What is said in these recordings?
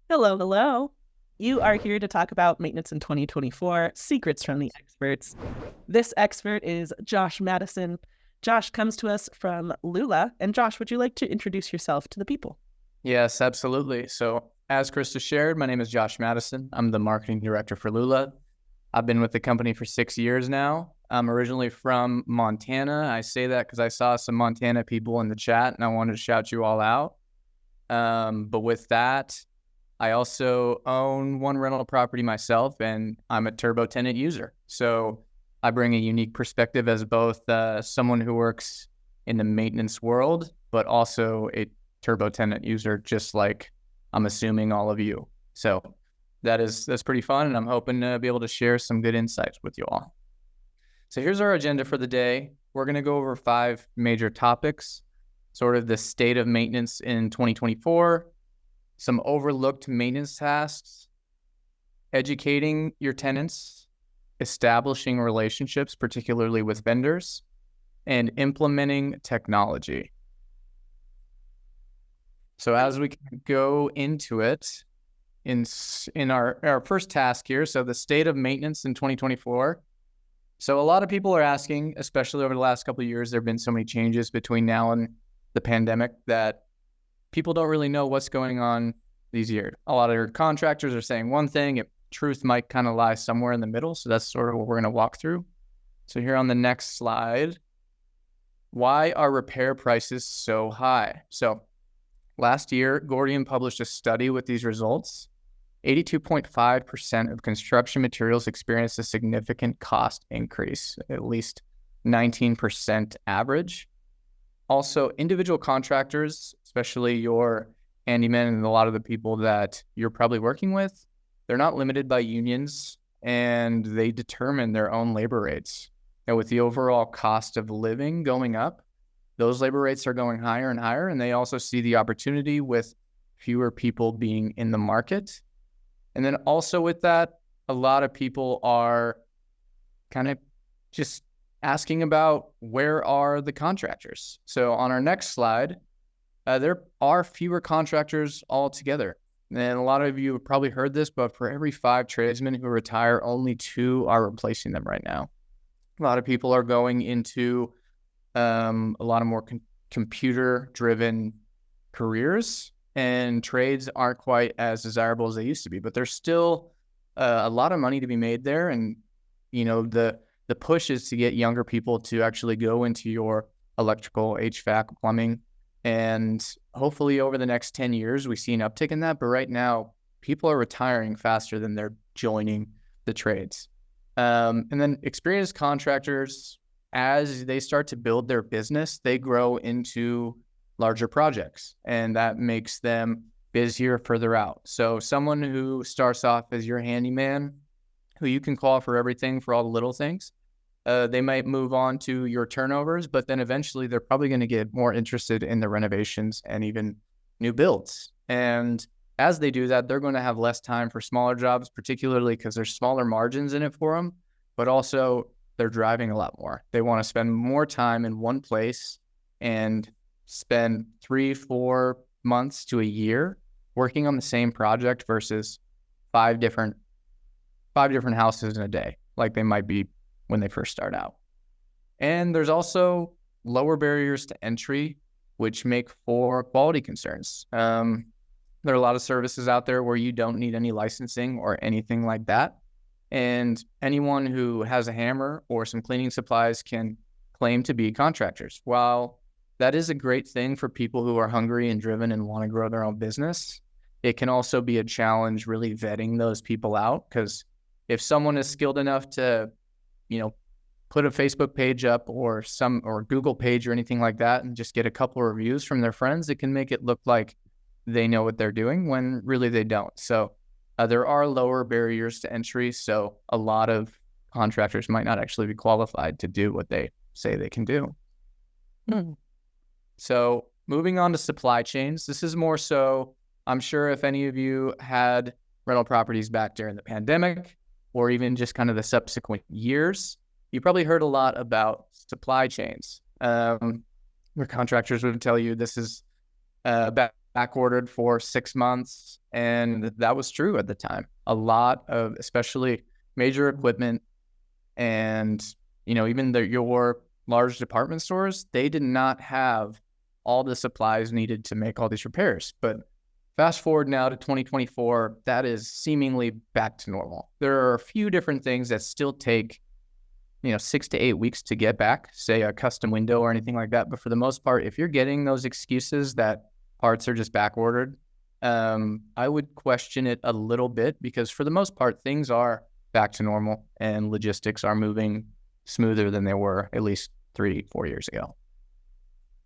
Hello, hello. You are here to talk about maintenance in 2024, secrets from the experts. This expert is Josh Madison. Josh comes to us from Lula. And Josh, would you like to introduce yourself to the people? Yes, absolutely. So, as Krista shared, my name is Josh Madison. I'm the marketing director for Lula. I've been with the company for 6 years now. I'm originally from Montana. I say that because I saw some Montana people in the chat and I wanted to shout you all out. But with that, I also own one rental property myself and I'm a TurboTenant user. So I bring a unique perspective as both someone who works in the maintenance world, but also a TurboTenant user, just like I'm assuming all of you. So that's pretty fun, and I'm hoping to be able to share some good insights with you all. So here's our agenda for the day. We're going to go over 5 major topics, sort of the state of maintenance in 2024, some overlooked maintenance tasks, educating your tenants, establishing relationships, particularly with vendors, and implementing technology. So as we go into it, in our first task here, so the state of maintenance in 2024. So a lot of people are asking, especially over the last couple of years, there have been so many changes between now and the pandemic that people don't really know what's going on these years. A lot of contractors are saying one thing, truth might kind of lie somewhere in the middle. So that's sort of what we're going to walk through. So here on the next slide, why are repair prices so high? So last year, Gordian published a study with these results. 82.5% of construction materials experienced a significant cost increase, at least 19% average. Also, individual contractors, especially your handymen and a lot of the people that you're probably working with, they're not limited by unions and they determine their own labor rates. And with the overall cost of living going up, those labor rates are going higher and higher, and they also see the opportunity with fewer people being in the market. And then also with that, a lot of people are kind of just asking about where are the contractors. So on our next slide, there are fewer contractors altogether. And a lot of you have probably heard this, but for every 5 tradesmen who retire, only 2 are replacing them right now. A lot of people are going into a lot of more computer-driven careers, and trades aren't quite as desirable as they used to be, but there's still a lot of money to be made there. And, the push is to get younger people to actually go into your electrical, HVAC, plumbing, and hopefully over the next 10 years, we see an uptick in that. But right now, people are retiring faster than they're joining the trades. And then experienced contractors, as they start to build their business, they grow into larger projects, and that makes them busier further out. So someone who starts off as your handyman, who you can call for everything, for all the little things, they might move on to your turnovers, but then eventually they're probably going to get more interested in the renovations and even new builds. And as they do that, they're going to have less time for smaller jobs, particularly because there's smaller margins in it for them, but also they're driving a lot more. They want to spend more time in one place and spend 3-4 months to a year working on the same project versus five different houses in a day, like they might be when they first start out. And there's also lower barriers to entry, which make for quality concerns. There are a lot of services out there where you don't need any licensing or anything like that. And anyone who has a hammer or some cleaning supplies can claim to be contractors. While that is a great thing for people who are hungry and driven and want to grow their own business, it can also be a challenge really vetting those people out, because if someone is skilled enough to, put a Facebook page up or Google page or anything like that and just get a couple of reviews from their friends, it can make it look like they know what they're doing when really they don't. So there are lower barriers to entry. So a lot of contractors might not actually be qualified to do what they say they can do. So moving on to supply chains, this is more so, I'm sure if any of you had rental properties back during the pandemic or even just kind of the subsequent years, you probably heard a lot about supply chains. Where contractors would tell you this is back back ordered for 6 months. And that was true at the time. A lot of, especially major equipment and, even your large department stores, they did not have all the supplies needed to make all these repairs. But fast forward now to 2024, that is seemingly back to normal. There are a few different things that still take 6 to 8 weeks to get back, say a custom window or anything like that. But for the most part, if you're getting those excuses that parts are just back ordered, I would question it a little bit, because for the most part, things are back to normal and logistics are moving smoother than they were at least 3-4 years ago.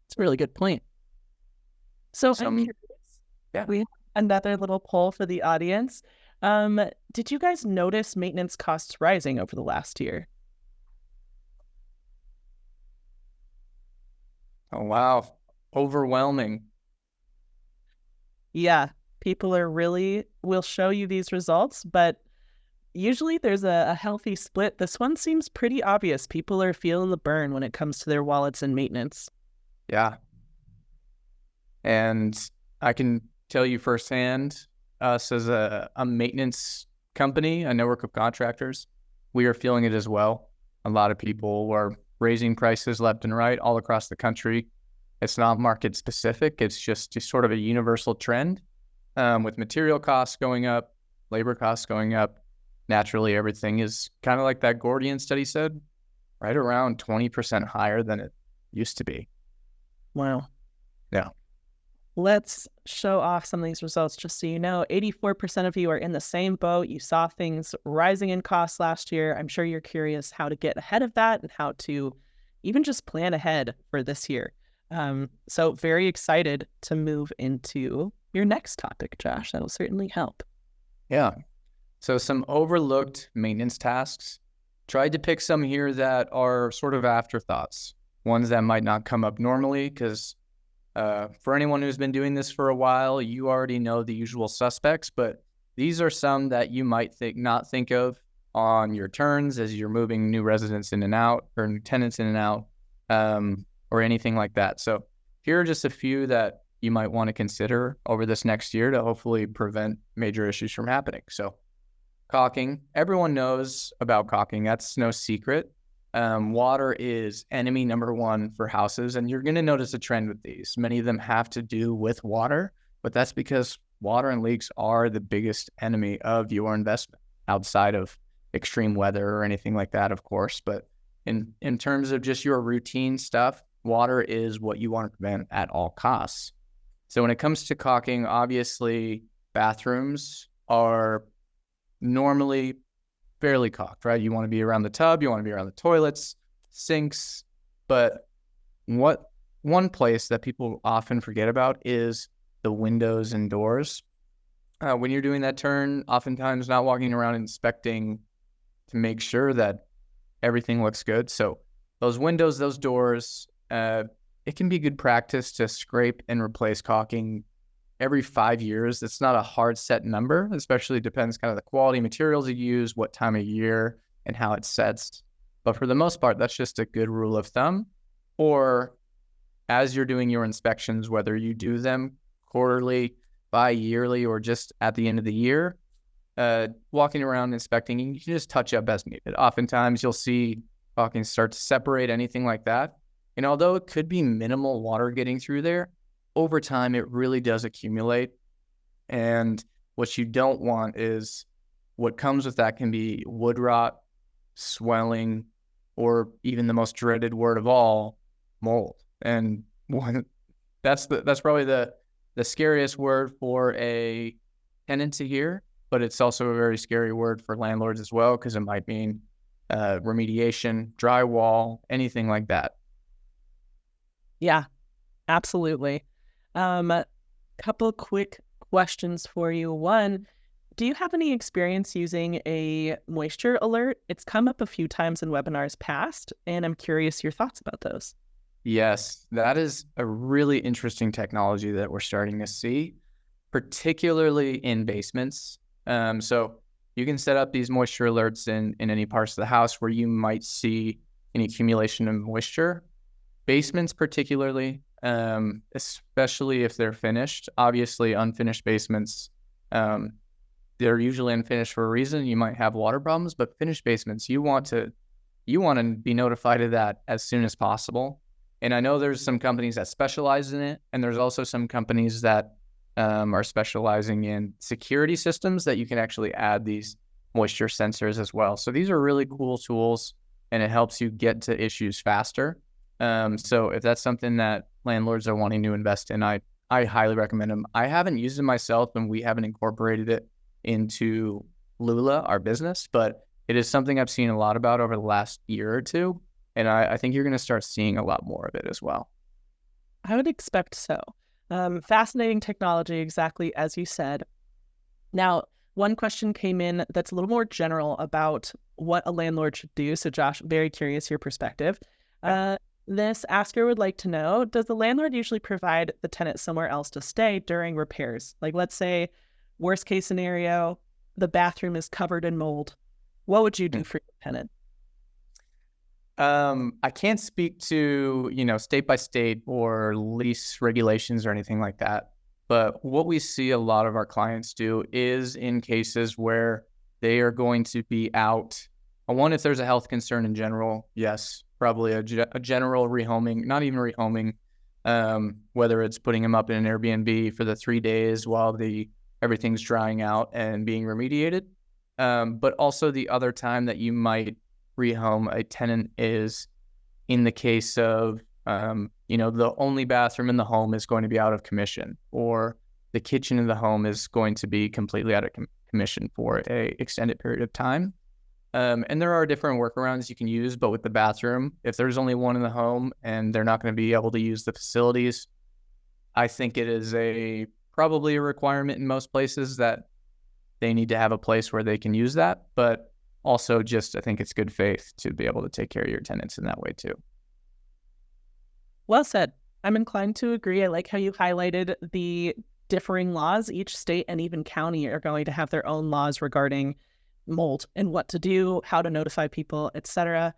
It's a really good point. So I'm curious. Yeah. We have another little poll for the audience. Did you guys notice maintenance costs rising over the last year? Oh, wow. Overwhelming. Yeah, people will show you these results, but usually there's a healthy split. This one seems pretty obvious. People are feeling the burn when it comes to their wallets and maintenance. Yeah. And I can tell you firsthand, us as a maintenance company, a network of contractors, we are feeling it as well. A lot of people are raising prices left and right all across the country. It's not market specific. It's just sort of a universal trend, with material costs going up, labor costs going up. Naturally, everything is kind of like that Gordian study said, right around 20% higher than it used to be. Wow. Yeah. Let's show off some of these results just so you know. 84% of you are in the same boat. You saw things rising in costs last year. I'm sure you're curious how to get ahead of that and how to even just plan ahead for this year. So very excited to move into your next topic, Josh. That'll certainly help. Yeah. So some overlooked maintenance tasks. Tried to pick some here that are sort of afterthoughts, ones that might not come up normally, because for anyone who's been doing this for a while, you already know the usual suspects, but these are some that you might not think of on your turns as you're moving new residents in and out, or new tenants in and out, or anything like that. So here are just a few that you might want to consider over this next year to hopefully prevent major issues from happening. So caulking, everyone knows about caulking. That's no secret. Water is enemy number one for houses, and you're going to notice a trend with these. Many of them have to do with water, but that's because water and leaks are the biggest enemy of your investment, outside of extreme weather or anything like that, of course. But in terms of just your routine stuff, water is what you want to prevent at all costs. So when it comes to caulking, obviously bathrooms are normally fairly caulked, right? You want to be around the tub, you want to be around the toilets, sinks. But one place that people often forget about is the windows and doors. When you're doing that turn, oftentimes not walking around inspecting to make sure that everything looks good. So those windows, those doors, it can be good practice to scrape and replace caulking every 5 years. It's not a hard set number, especially depends kind of the quality materials you use, what time of year, and how it sets. But for the most part, that's just a good rule of thumb. Or as you're doing your inspections, whether you do them quarterly, bi-yearly, or just at the end of the year, walking around inspecting, you can just touch up as needed. Oftentimes you'll see caulking start to separate, anything like that. And although it could be minimal water getting through there, over time, it really does accumulate. And what you don't want is, what comes with that can be wood rot, swelling, or even the most dreaded word of all, mold. And that's probably the scariest word for a tenant to hear, but it's also a very scary word for landlords as well, because it might mean remediation, drywall, anything like that. Yeah, absolutely. Couple quick questions for you. One, do you have any experience using a moisture alert? It's come up a few times in webinars past, and I'm curious your thoughts about those. Yes, that is a really interesting technology that we're starting to see, particularly in basements. So you can set up these moisture alerts in any parts of the house where you might see an accumulation of moisture. Basements particularly, especially if they're finished. Obviously, unfinished basements, they're usually unfinished for a reason. You might have water problems, but finished basements, you want to be notified of that as soon as possible. And I know there's some companies that specialize in it, and there's also some companies that are specializing in security systems that you can actually add these moisture sensors as well. So these are really cool tools, and it helps you get to issues faster. So if that's something that landlords are wanting to invest in, I highly recommend them. I haven't used them myself, and we haven't incorporated it into Lula, our business, but it is something I've seen a lot about over the last year or two. And I think you're going to start seeing a lot more of it as well. I would expect so. Fascinating technology, exactly as you said. Now, one question came in that's a little more general about what a landlord should do. So Josh, very curious your perspective. This asker would like to know, does the landlord usually provide the tenant somewhere else to stay during repairs? Like, let's say, worst case scenario, the bathroom is covered in mold. What would you do for your tenant? I can't speak to, state by state or lease regulations or anything like that. But what we see a lot of our clients do is in cases where they are going to be out. One, if there's a health concern in general, yes, probably a general rehoming, not even rehoming, whether it's putting them up in an Airbnb for the 3 days while everything's drying out and being remediated. But also the other time that you might rehome a tenant is in the case of, the only bathroom in the home is going to be out of commission, or the kitchen in the home is going to be completely out of commission for a extended period of time. And there are different workarounds you can use, but with the bathroom, if there's only one in the home and they're not going to be able to use the facilities, I think it is probably a requirement in most places that they need to have a place where they can use that. But also just, I think it's good faith to be able to take care of your tenants in that way too. Well said. I'm inclined to agree. I like how you highlighted the differing laws. Each state and even county are going to have their own laws regarding mold and what to do, how to notify people, etc.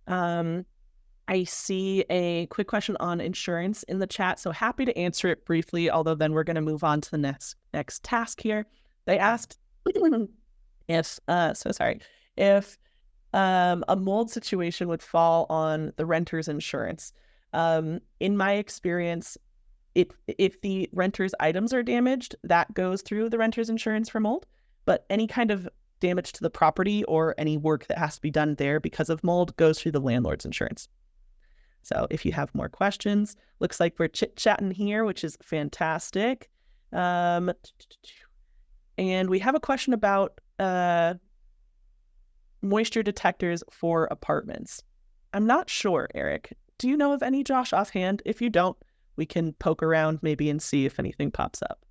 I see a quick question on insurance in the chat, so happy to answer it briefly, although then we're going to move on to the next task here. They asked if a mold situation would fall on the renter's insurance. In my experience, if the renter's items are damaged, that goes through the renter's insurance for mold, but any kind of damage to the property or any work that has to be done there because of mold goes through the landlord's insurance. So if you have more questions, looks like we're chit-chatting here, which is fantastic. And we have a question about moisture detectors for apartments. I'm not sure, Eric. Do you know of any, Josh, offhand? If you don't, we can poke around maybe and see if anything pops up.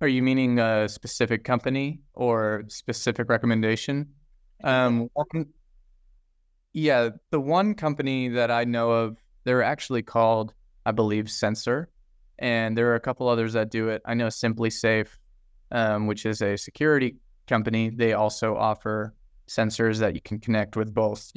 Are you meaning a specific company or specific recommendation? The one company that I know of, they're actually called, I believe, Sensor, and there are a couple others that do it. I know Simply Safe, which is a security company. They also offer sensors that you can connect with both,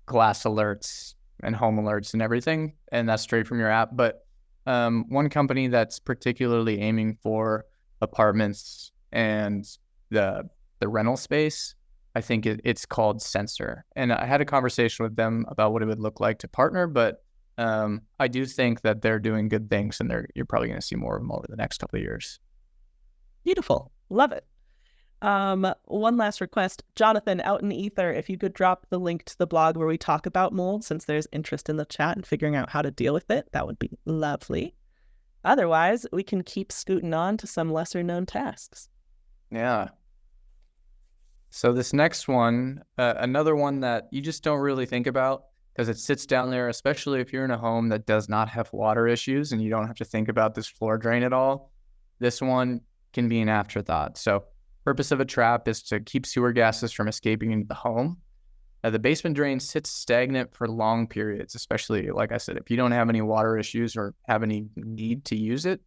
glass alerts and home alerts and everything, and that's straight from your app. But one company that's particularly aiming for apartments and the rental space, I think it's called Sensor. And I had a conversation with them about what it would look like to partner, but I do think that they're doing good things, and you're probably going to see more of them over the next couple of years. Beautiful. Love it. One last request. Jonathan, out in the ether, if you could drop the link to the blog where we talk about mold, since there's interest in the chat and figuring out how to deal with it, that would be lovely. Otherwise, we can keep scooting on to some lesser known tasks. Yeah. So this next one, another one that you just don't really think about because it sits down there, especially if you're in a home that does not have water issues and you don't have to think about this floor drain at all. This one can be an afterthought. So purpose of a trap is to keep sewer gases from escaping into the home. The basement drain sits stagnant for long periods, especially, like I said, if you don't have any water issues or have any need to use it.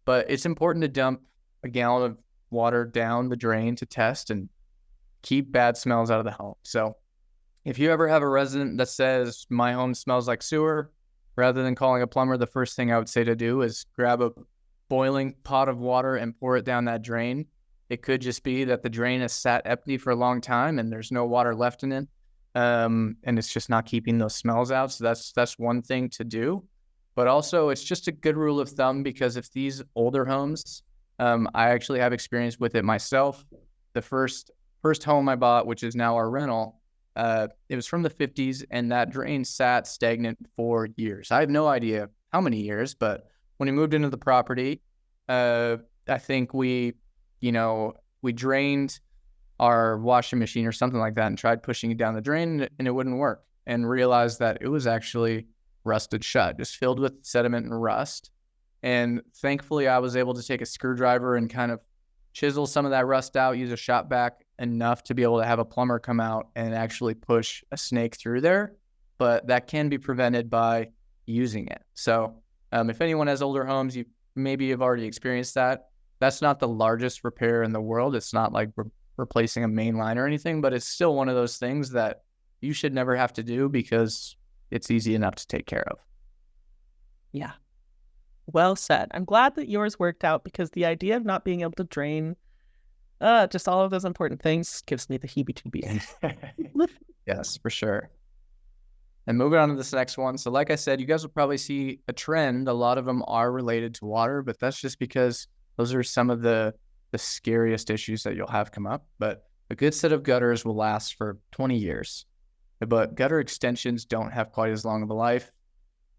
But it's important to dump a gallon of water down the drain to test and keep bad smells out of the home. So if you ever have a resident that says, my home smells like sewer, rather than calling a plumber, the first thing I would say to do is grab a boiling pot of water and pour it down that drain. It could just be that the drain has sat empty for a long time and there's no water left in it. And it's just not keeping those smells out. So that's one thing to do. But also it's just a good rule of thumb, because if these older homes, I actually have experience with it myself. The first home I bought, which is now our rental, it was from the 50s, and that drain sat stagnant for years. I have no idea how many years, but when we moved into the property, I think we drained our washing machine or something like that and tried pushing it down the drain, and it wouldn't work, and realized that it was actually rusted shut, just filled with sediment and rust. And thankfully, I was able to take a screwdriver and kind of chisel some of that rust out, use a shop vac enough to be able to have a plumber come out and actually push a snake through there. But that can be prevented by using it. So if anyone has older homes, you maybe have already experienced that. That's not the largest repair in the world. It's not like replacing a main line or anything, but it's still one of those things that you should never have to do because it's easy enough to take care of. Yeah. Well said. I'm glad that yours worked out, because the idea of not being able to drain just all of those important things gives me the heebie-jeebies. Yes, for sure. And moving on to this next one. So like I said, you guys will probably see a trend. A lot of them are related to water, but that's just because those are some of the scariest issues that you'll have come up. But a good set of gutters will last for 20 years. But gutter extensions don't have quite as long of a life.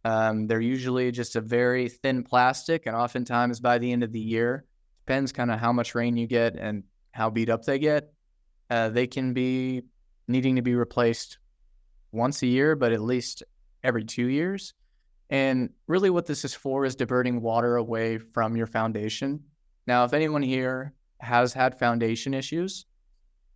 They're usually just a very thin plastic, and oftentimes by the end of the year, depends kind of how much rain you get and how beat up they get, they can be needing to be replaced once a year, but at least every 2 years. And really what this is for is diverting water away from your foundation. Now, if anyone here has had foundation issues,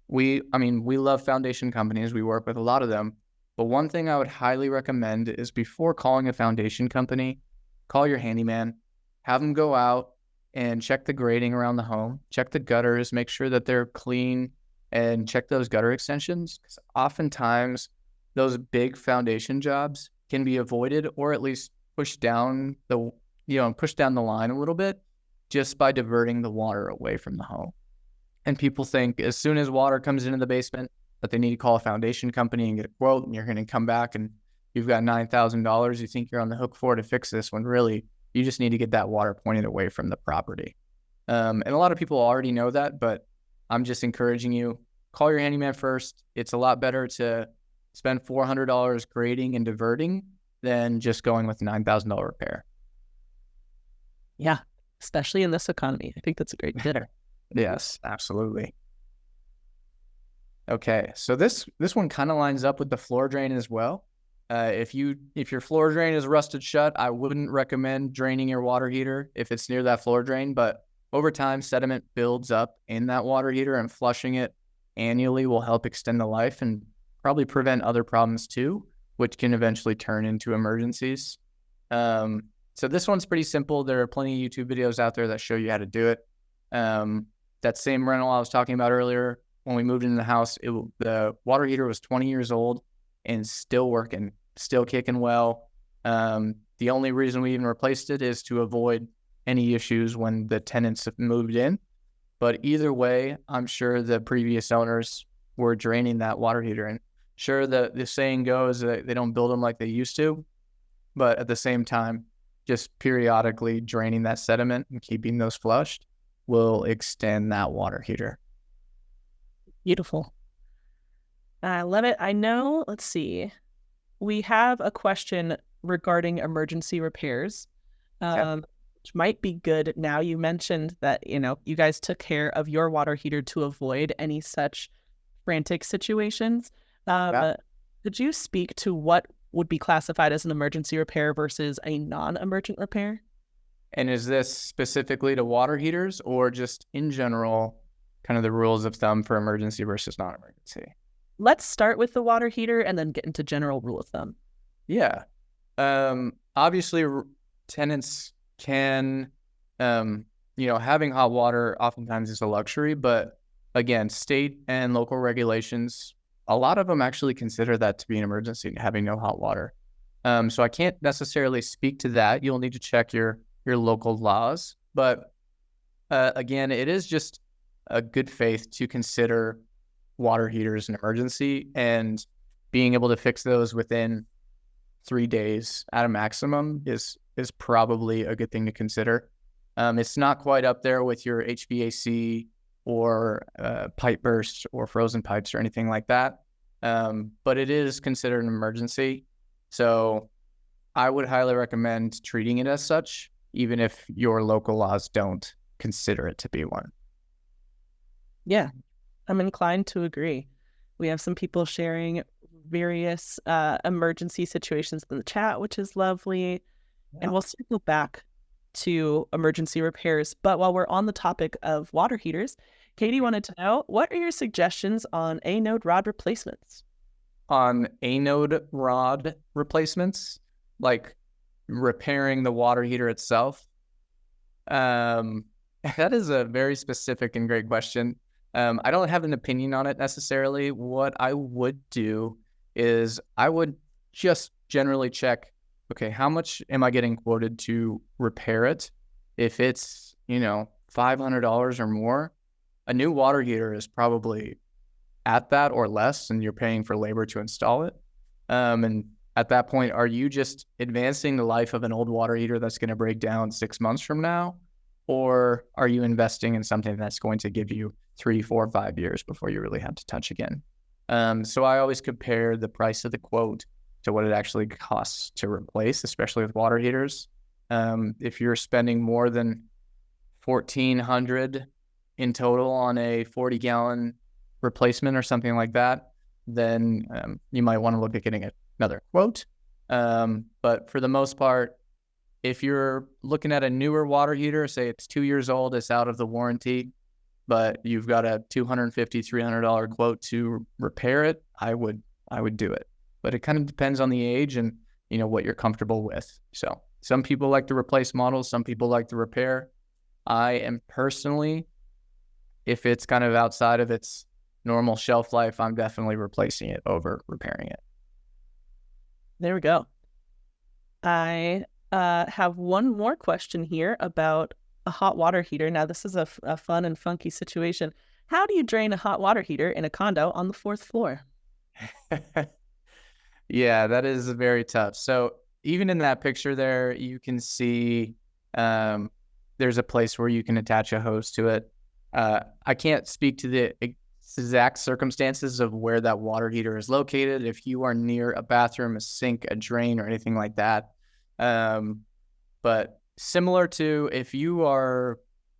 we love foundation companies. We work with a lot of them. But one thing I would highly recommend is, before calling a foundation company, call your handyman, have them go out and check the grading around the home, check the gutters, make sure that they're clean, and check those gutter extensions. Because oftentimes those big foundation jobs can be avoided, or at least pushed down the line a little bit, just by diverting the water away from the home. And people think as soon as water comes into the basement that they need to call a foundation company and get a quote, and you're going to come back and you've got $9,000 you think you're on the hook for to fix this, when really you just need to get that water pointed away from the property. And a lot of people already know that, but I'm just encouraging you, call your handyman first. It's a lot better to spend $400 grading and diverting than just going with a $9,000 repair. Yeah, especially in this economy. I think that's a great bidder. Yes, absolutely. Okay, so this one kind of lines up with the floor drain as well. If your floor drain is rusted shut, I wouldn't recommend draining your water heater if it's near that floor drain. But over time, sediment builds up in that water heater, and flushing it annually will help extend the life and probably prevent other problems too, which can eventually turn into emergencies. So this one's pretty simple. There are plenty of YouTube videos out there that show you how to do it. That same rental I was talking about earlier, when we moved into the house, the water heater was 20 years old and still working, still kicking well. The only reason we even replaced it is to avoid any issues when the tenants have moved in. But either way, I'm sure the previous owners were draining that water heater. And sure, the saying goes that they don't build them like they used to, but at the same time, just periodically draining that sediment and keeping those flushed will extend that water heater. Beautiful. I love it. I know, let's see. We have a question regarding emergency repairs, which might be good. Now, you mentioned that, you guys took care of your water heater to avoid any such frantic situations. Could you speak to what would be classified as an emergency repair versus a non-emergent repair? And is this specifically to water heaters, or just in general, kind of the rules of thumb for emergency versus non-emergency? Let's start with the water heater and then get into general rule of thumb. Yeah. Obviously, tenants can, having hot water oftentimes is a luxury, but again, state and local regulations, a lot of them actually consider that to be an emergency, having no hot water. So I can't necessarily speak to that. You'll need to check your local laws. But again, it is just a good faith to consider water heaters an emergency, and being able to fix those within 3 days at a maximum is probably a good thing to consider. It's not quite up there with your HVAC or pipe bursts or frozen pipes or anything like that, but it is considered an emergency. So I would highly recommend treating it as such, even if your local laws don't consider it to be one. Yeah, I'm inclined to agree. We have some people sharing various emergency situations in the chat, which is lovely. Yeah. And we'll circle back to emergency repairs. But while we're on the topic of water heaters, Katie wanted to know, what are your suggestions on anode rod replacements? On anode rod replacements, like repairing the water heater itself? That is a very specific and great question. I don't have an opinion on it necessarily. What I would do is I would just generally check, okay, how much am I getting quoted to repair it? If it's, $500 or more, a new water heater is probably at that or less, and you're paying for labor to install it. And at that point, are you just advancing the life of an old water heater that's going to break down 6 months from now? Or are you investing in something that's going to give you 3, 4, 5 years before you really have to touch again? So I always compare the price of the quote to what it actually costs to replace, especially with water heaters. If you're spending more than $1,400 in total on a 40-gallon replacement or something like that, then you might want to look at getting another quote. But for the most part, if you're looking at a newer water heater, say it's 2 years old, it's out of the warranty, but you've got a $250, $300 quote to repair it, I would do it. But it kind of depends on the age and what you're comfortable with. So some people like to replace models, some people like to repair. I am personally, if it's kind of outside of its normal shelf life, I'm definitely replacing it over repairing it. There we go. I have one more question here about a hot water heater. Now, this is a fun and funky situation. How do you drain a hot water heater in a condo on the 4th floor? Yeah, that is very tough. So even in that picture there, you can see there's a place where you can attach a hose to it. I can't speak to the exact circumstances of where that water heater is located, if you are near a bathroom, a sink, a drain, or anything like that. But similar to if your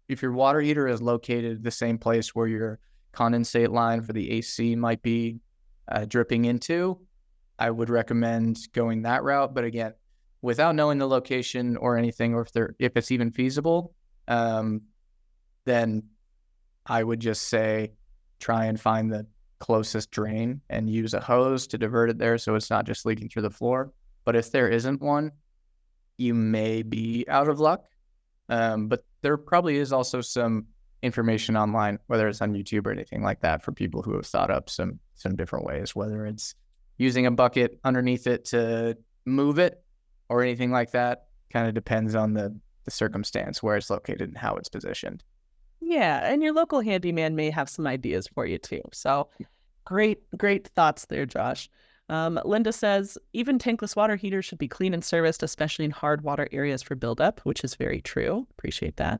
water heater is located the same place where your condensate line for the AC might be dripping into, I would recommend going that route. But again, without knowing the location or anything, or if it's even feasible, then I would just say try and find the closest drain and use a hose to divert it there so it's not just leaking through the floor. But if there isn't one, you may be out of luck. But there probably is also some information online, whether it's on YouTube or anything like that, for people who have thought up some different ways, whether it's using a bucket underneath it to move it or anything like that. Kind of depends on the circumstance, where it's located and how it's positioned. Yeah, and your local handyman may have some ideas for you too. So great thoughts there, Josh. Linda says, even tankless water heaters should be clean and serviced, especially in hard water areas for buildup, which is very true. Appreciate that.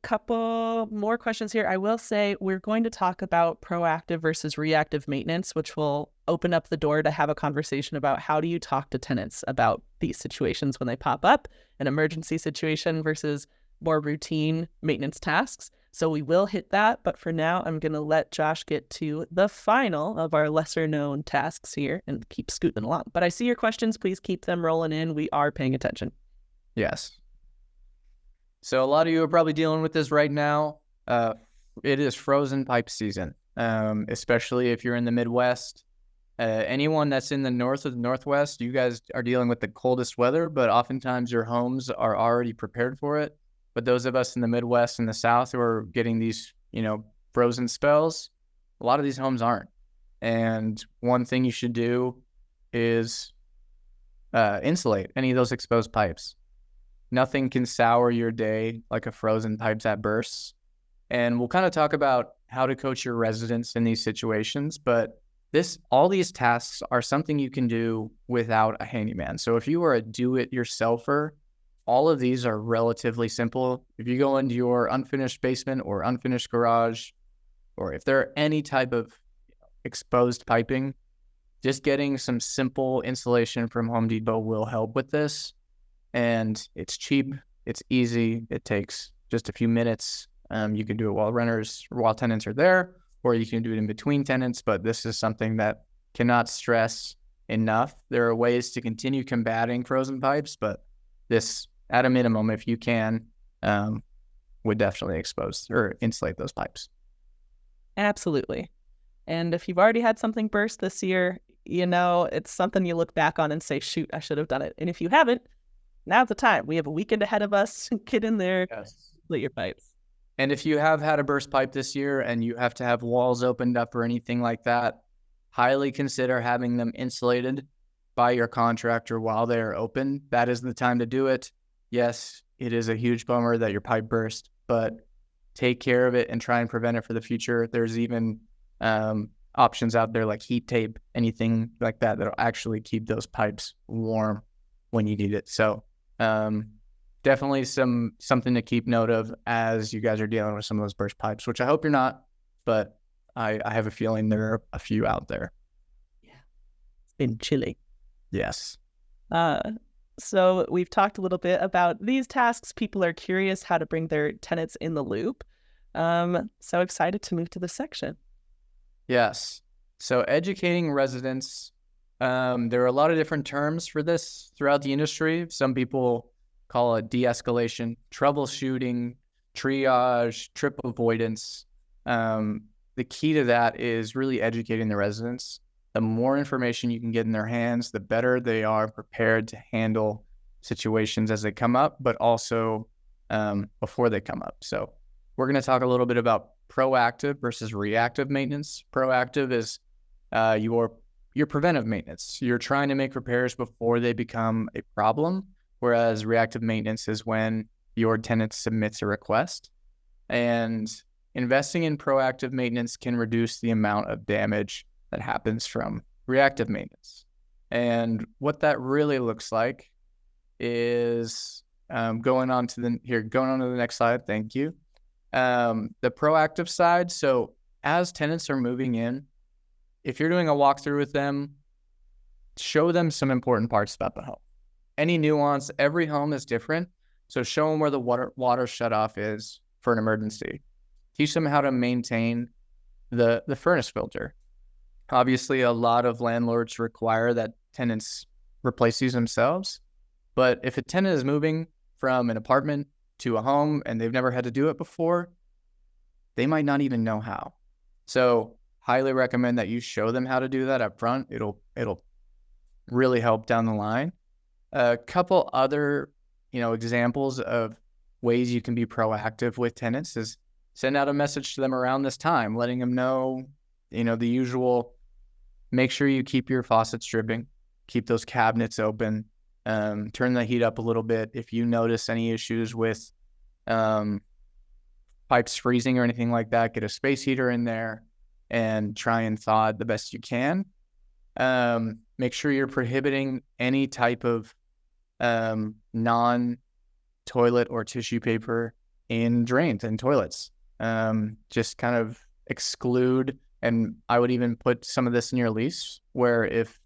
Couple more questions here. I will say we're going to talk about proactive versus reactive maintenance, which will open up the door to have a conversation about how do you talk to tenants about these situations when they pop up, an emergency situation versus more routine maintenance tasks. So we will hit that, but for now, I'm going to let Josh get to the final of our lesser known tasks here and keep scooting along. But I see your questions. Please keep them rolling in. We are paying attention. Yes. So a lot of you are probably dealing with this right now. It is frozen pipe season, especially if you're in the Midwest. Anyone that's in the north or the Northwest, you guys are dealing with the coldest weather, but oftentimes your homes are already prepared for it. But those of us in the Midwest and the South who are getting these, frozen spells, a lot of these homes aren't. And one thing you should do is insulate any of those exposed pipes. Nothing can sour your day like a frozen pipe that bursts. And we'll kind of talk about how to coach your residents in these situations, but all these tasks are something you can do without a handyman. So if you are a do-it-yourselfer, all of these are relatively simple. If you go into your unfinished basement or unfinished garage, or if there are any type of exposed piping, just getting some simple insulation from Home Depot will help with this. And it's cheap, it's easy, it takes just a few minutes. You can do it while tenants are there, or you can do it in between tenants, but this is something that cannot stress enough. There are ways to continue combating frozen pipes, but this, at a minimum, if you can, would definitely expose or insulate those pipes. Absolutely. And if you've already had something burst this year, it's something you look back on and say, shoot, I should have done it. And if you haven't, now's the time. We have a weekend ahead of us. Get in there, insulate your pipes. And if you have had a burst pipe this year and you have to have walls opened up or anything like that, highly consider having them insulated by your contractor while they are open. That is the time to do it. Yes, it is a huge bummer that your pipe burst, but take care of it and try and prevent it for the future. There's even options out there like heat tape, anything like that that'll actually keep those pipes warm when you need it. So definitely something to keep note of as you guys are dealing with some of those burst pipes, which I hope you're not, but I have a feeling there are a few out there. Yeah, it's been chilly. Yes. So we've talked a little bit about these tasks. People are curious how to bring their tenants in the loop. So excited to move to this section. Yes. So educating residents, there are a lot of different terms for this throughout the industry. Some people call it de-escalation, troubleshooting, triage, trip avoidance. The key to that is really educating the residents. The more information you can get in their hands, the better they are prepared to handle situations as they come up, but also before they come up. So we're going to talk a little bit about proactive versus reactive maintenance. Proactive is your preventive maintenance. You're trying to make repairs before they become a problem, whereas reactive maintenance is when your tenant submits a request. And investing in proactive maintenance can reduce the amount of damage that happens from reactive maintenance. And what that really looks like is going on to the next slide. Thank you. The proactive side. So as tenants are moving in, if you're doing a walkthrough with them, show them some important parts about the home. Any nuance, every home is different. So show them where the water shutoff is for an emergency. Teach them how to maintain the furnace filter. Obviously, a lot of landlords require that tenants replace these themselves. But if a tenant is moving from an apartment to a home and they've never had to do it before, they might not even know how. So highly recommend that you show them how to do that up front. It'll really help down the line. A couple other, examples of ways you can be proactive with tenants is send out a message to them around this time, letting them know, the usual, make sure you keep your faucets dripping, keep those cabinets open, turn the heat up a little bit. If you notice any issues with pipes freezing or anything like that, get a space heater in there and try and thaw it the best you can. Make sure you're prohibiting any type of non-toilet or tissue paper in drains and toilets. Just kind of exclude, and I would even put some of this in your lease where if,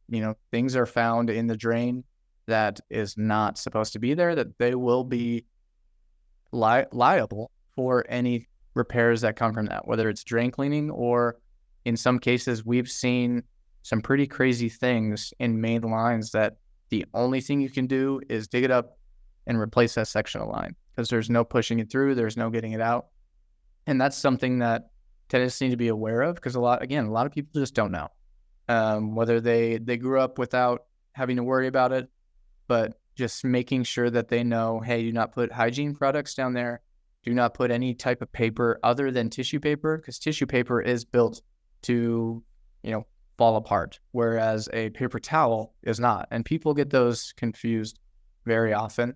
things are found in the drain that is not supposed to be there, that they will be liable for any repairs that come from that, whether it's drain cleaning or in some cases, we've seen some pretty crazy things in main lines that the only thing you can do is dig it up and replace that section of line because there's no pushing it through, there's no getting it out. And that's something that tenants need to be aware of because a lot of people just don't know. Whether they grew up without having to worry about it, but just making sure that they know, hey, do not put hygiene products down there. Do not put any type of paper other than tissue paper because tissue paper is built to, fall apart, whereas a paper towel is not. And people get those confused very often.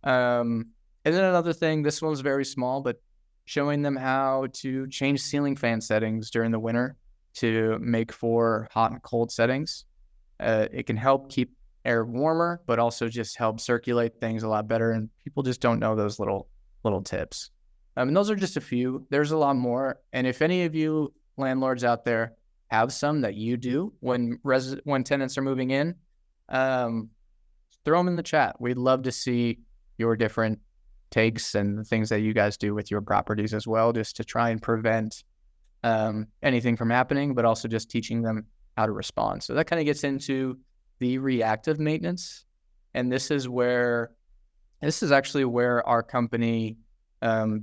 And then another thing, this one's very small, but showing them how to change ceiling fan settings during the winter to make for hot and cold settings. It can help keep air warmer, but also just help circulate things a lot better. And people just don't know those little tips. And those are just a few. There's a lot more. And if any of you landlords out there have some that you do when tenants are moving in, throw them in the chat. We'd love to see your different takes and the things that you guys do with your properties as well, just to try and prevent anything from happening, but also just teaching them how to respond. So that kind of gets into the reactive maintenance. And this is actually where our company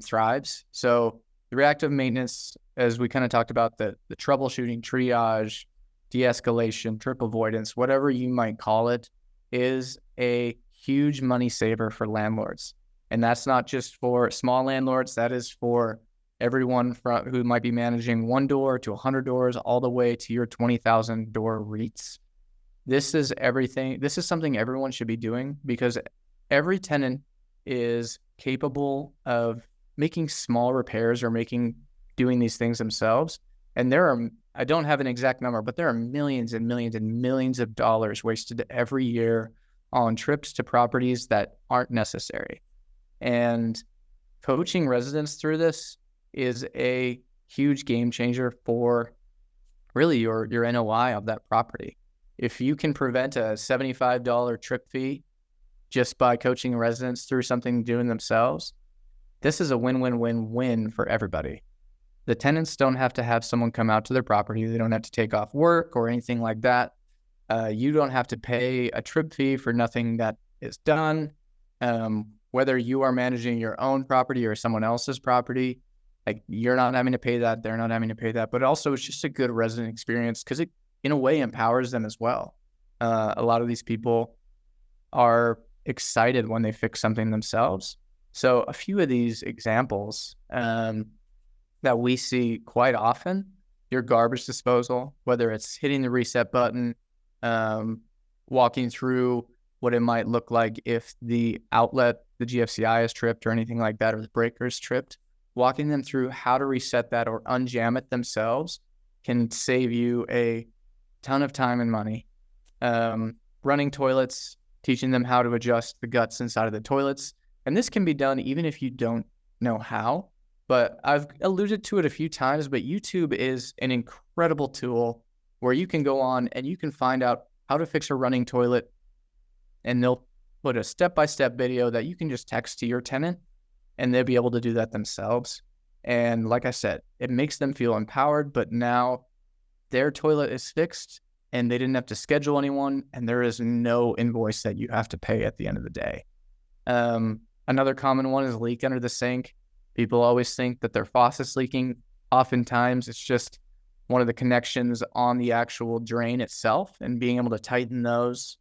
thrives. So the reactive maintenance, as we kind of talked about, the troubleshooting, triage, de-escalation, trip avoidance, whatever you might call it, is a huge money saver for landlords. And that's not just for small landlords. That is for everyone who might be managing 1 door to 100 doors, all the way to your 20,000 door REITs. This is everything. This is something everyone should be doing, because every tenant is capable of making small repairs or doing these things themselves. And I don't have an exact number, but there are millions and millions and millions of dollars wasted every year on trips to properties that aren't necessary. And coaching residents through this is a huge game changer for really your NOI of that property. If you can prevent a $75 trip fee just by coaching residents through something doing themselves, this is a win-win-win-win for everybody. The tenants don't have to have someone come out to their property. They don't have to take off work or anything like that. You don't have to pay a trip fee for nothing that is done. Whether you are managing your own property or someone else's property, like, you're not having to pay that. They're not having to pay that. But also, it's just a good resident experience because it, in a way, empowers them as well. A lot of these people are excited when they fix something themselves. So a few of these examples that we see quite often, your garbage disposal, whether it's hitting the reset button, walking through what it might look like if the outlet, the GFCI is tripped or anything like that, or the breaker is tripped, walking them through how to reset that or unjam it themselves can save you a ton of time and money. Running toilets, teaching them how to adjust the guts inside of the toilets. And this can be done even if you don't know how, but I've alluded to it a few times, but YouTube is an incredible tool where you can go on and you can find out how to fix a running toilet, and they'll put a step-by-step video that you can just text to your tenant, and they'll be able to do that themselves. And like I said, it makes them feel empowered, but now their toilet is fixed and they didn't have to schedule anyone, and there is no invoice that you have to pay at the end of the day. Another common one is leak under the sink. People always think that their faucet's leaking. Oftentimes, it's just one of the connections on the actual drain itself, and being able to tighten those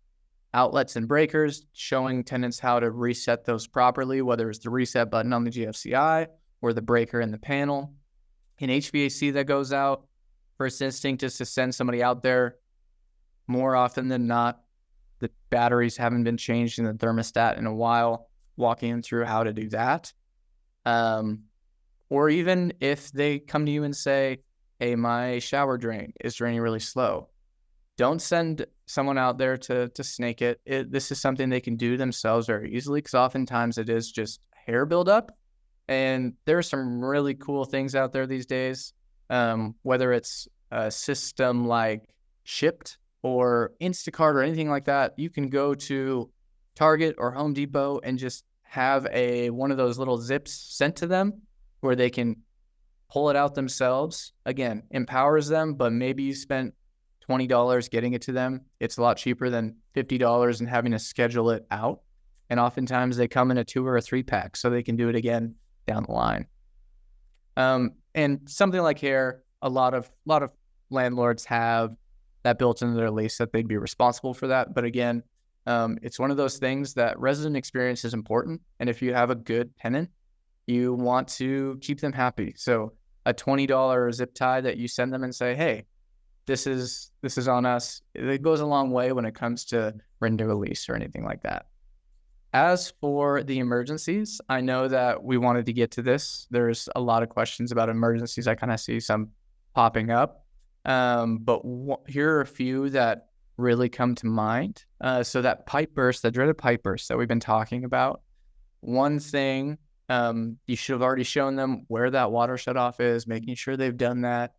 outlets and breakers, showing tenants how to reset those properly, whether it's the reset button on the GFCI or the breaker in the panel. An HVAC that goes out, first instinct is to send somebody out there. More often than not, the batteries haven't been changed in the thermostat in a while, walking them through how to do that. Or even if they come to you and say, hey, my shower drain is draining really slow, don't send someone out there to snake it. This is something they can do themselves very easily, because oftentimes it is just hair buildup. And there are some really cool things out there these days, whether it's a system like Shipt or Instacart or anything like that. You can go to Target or Home Depot and just have one of those little zips sent to them where they can pull it out themselves. Again, empowers them, but maybe you spent $20 getting it to them. It's a lot cheaper than $50 and having to schedule it out. And oftentimes they come in a 2 or a 3-pack, so they can do it again down the line. And something like hair, a lot of landlords have that built into their lease that they'd be responsible for that. But again, it's one of those things that resident experience is important. And if you have a good tenant, you want to keep them happy. So a $20 zip tie that you send them and say, hey, this is on us. It goes a long way when it comes to renew a lease or anything like that. As for the emergencies, I know that we wanted to get to this. There's a lot of questions about emergencies. I kind of see some popping up. But here are a few that really come to mind. So that pipe burst, that dreaded pipe burst that we've been talking about, one thing, you should have already shown them where that water shutoff is, making sure they've done that.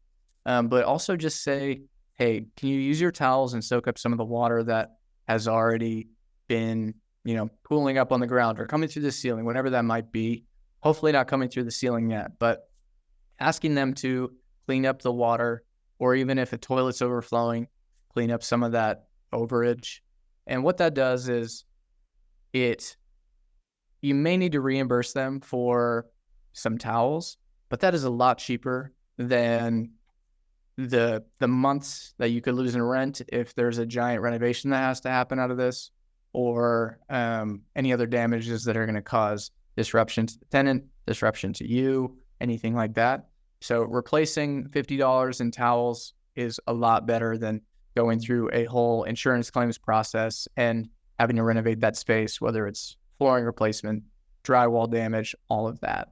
But also just say, hey, can you use your towels and soak up some of the water that has already been, pooling up on the ground or coming through the ceiling, whatever that might be. Hopefully not coming through the ceiling yet, but asking them to clean up the water, or even if a toilet's overflowing, clean up some of that overage. And what that does is you may need to reimburse them for some towels, but that is a lot cheaper than the months that you could lose in rent if there's a giant renovation that has to happen out of this, or any other damages that are going to cause disruption to the tenant, disruption to you, anything like that. So replacing $50 in towels is a lot better than going through a whole insurance claims process and having to renovate that space, whether it's flooring replacement, drywall damage, all of that.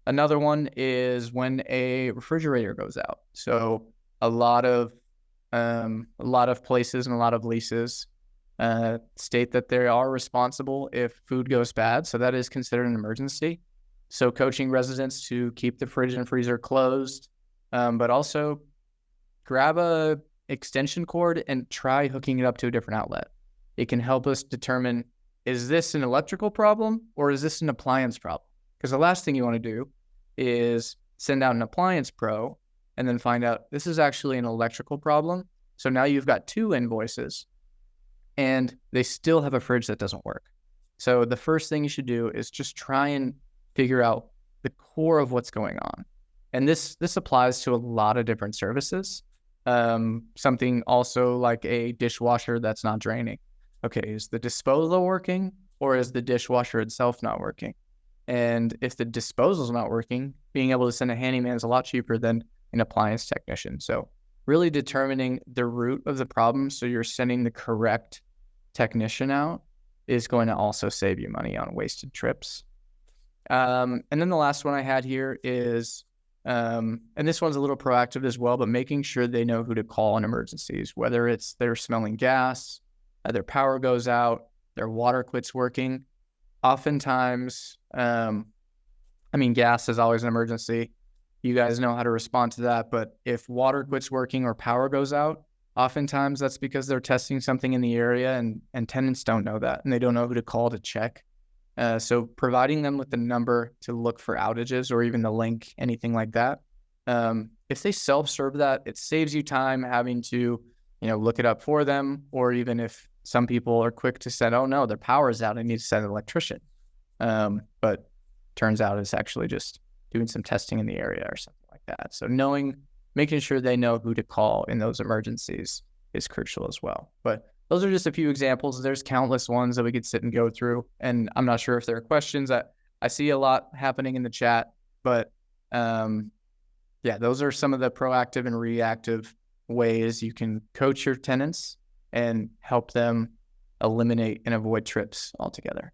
Another one is when a refrigerator goes out. So a lot of places and a lot of leases state that they are responsible if food goes bad. So that is considered an emergency. So coaching residents to keep the fridge and freezer closed, but also grab a extension cord and try hooking it up to a different outlet. It can help us determine, is this an electrical problem or is this an appliance problem? Because the last thing you want to do is send out an appliance pro and then find out this is actually an electrical problem. So now you've got 2 invoices and they still have a fridge that doesn't work. So the first thing you should do is just try and figure out the core of what's going on. And this applies to a lot of different services. Something also like a dishwasher that's not draining. Okay, is the disposal working or is the dishwasher itself not working? And if the disposal is not working, being able to send a handyman is a lot cheaper than an appliance technician. So really determining the root of the problem so you're sending the correct technician out is going to also save you money on wasted trips. And then the last one I had here is, and this one's a little proactive as well, but making sure they know who to call in emergencies, whether it's they're smelling gas, their power goes out, their water quits working. Oftentimes, gas is always an emergency. You guys know how to respond to that. But if water quits working or power goes out, oftentimes that's because they're testing something in the area and tenants don't know that and they don't know who to call to check. So providing them with the number to look for outages or even the link, anything like that. If they self-serve that, it saves you time having to, look it up for them, or even if some people are quick to say, oh no, their power is out, I need to send an electrician. But turns out it's actually just doing some testing in the area or something like that. So making sure they know who to call in those emergencies is crucial as well. But those are just a few examples. There's countless ones that we could sit and go through. And I'm not sure if there are questions. I see a lot happening in the chat, but those are some of the proactive and reactive ways you can coach your tenants and help them eliminate and avoid trips altogether.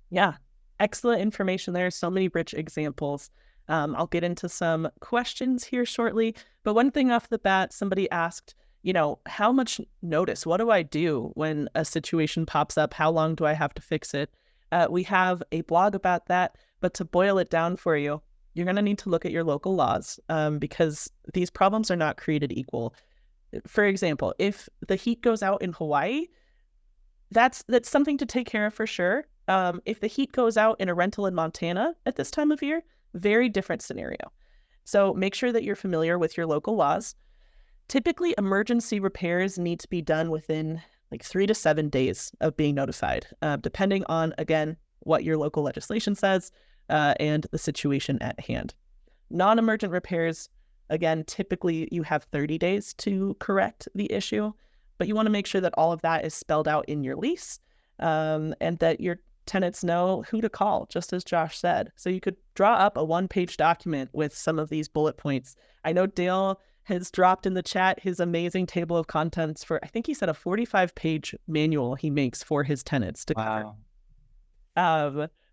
Yeah, excellent information there. So many rich examples. I'll get into some questions here shortly. But one thing off the bat, somebody asked, how much notice? What do I do when a situation pops up? How long do I have to fix it? We have a blog about that, but to boil it down for you, you're going to need to look at your local laws because these problems are not created equal. For example, if the heat goes out in Hawaii, that's something to take care of for sure. If the heat goes out in a rental in Montana at this time of year, very different scenario. So make sure that you're familiar with your local laws. Typically, emergency repairs need to be done within 3 to 7 days of being notified, depending on, again, what your local legislation says and the situation at hand. Non-emergent repairs, again, typically you have 30 days to correct the issue, but you want to make sure that all of that is spelled out in your lease and that your tenants know who to call, just as Josh said. So you could draw up a 1-page document with some of these bullet points. I know Dale has dropped in the chat his amazing table of contents for, I think he said, a 45-page manual he makes for his tenants to cover.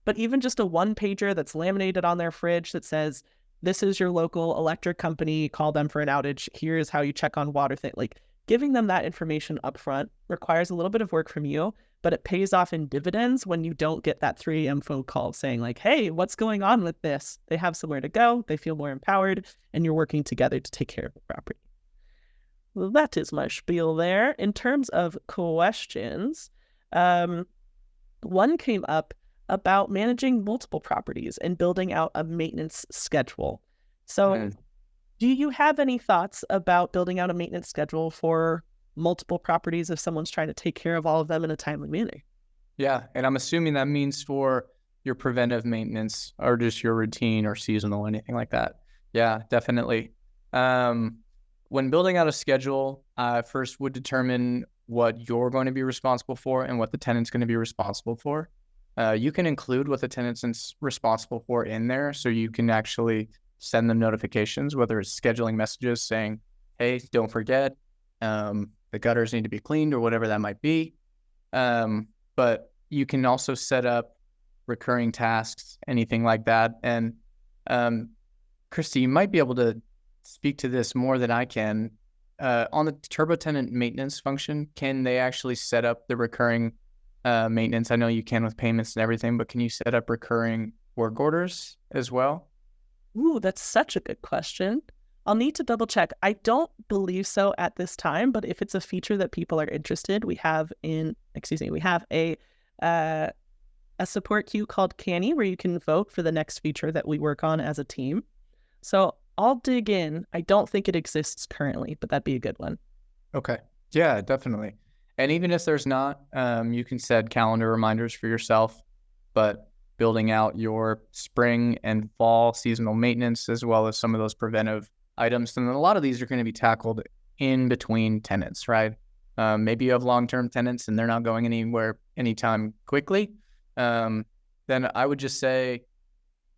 But even just a one-pager that's laminated on their fridge that says, this is your local electric company, call them for an outage, here's how you check on water thing. Like, giving them that information up front requires a little bit of work from you, but it pays off in dividends when you don't get that 3 a.m. phone call saying like, hey, what's going on with this? They have somewhere to go, they feel more empowered, and you're working together to take care of the property. Well, that is my spiel there. In terms of questions, one came up about managing multiple properties and building out a maintenance schedule. So do you have any thoughts about building out a maintenance schedule for multiple properties if someone's trying to take care of all of them in a timely manner? Yeah, and I'm assuming that means for your preventive maintenance or just your routine or seasonal, anything like that. Yeah, definitely. When building out a schedule, I first would determine what you're going to be responsible for and what the tenant's going to be responsible for. You can include what the tenant's responsible for in there, so you can actually send them notifications, whether it's scheduling messages saying, hey, don't forget, the gutters need to be cleaned or whatever that might be. But you can also set up recurring tasks, anything like that. And Christy, you might be able to speak to this more than I can. On the TurboTenant maintenance function, can they actually set up the recurring maintenance? I know you can with payments and everything, but can you set up recurring work orders as well? Ooh, that's such a good question. I'll need to double check. I don't believe so at this time, but if it's a feature that people are interested, we have a support queue called Canny where you can vote for the next feature that we work on as a team. So I'll dig in. I don't think it exists currently, but that'd be a good one. Okay. Yeah, definitely. And even if there's not, you can set calendar reminders for yourself, but building out your spring and fall seasonal maintenance, as well as some of those preventive items. And a lot of these are going to be tackled in between tenants, right? Maybe you have long-term tenants and they're not going anywhere anytime quickly. Then I would just say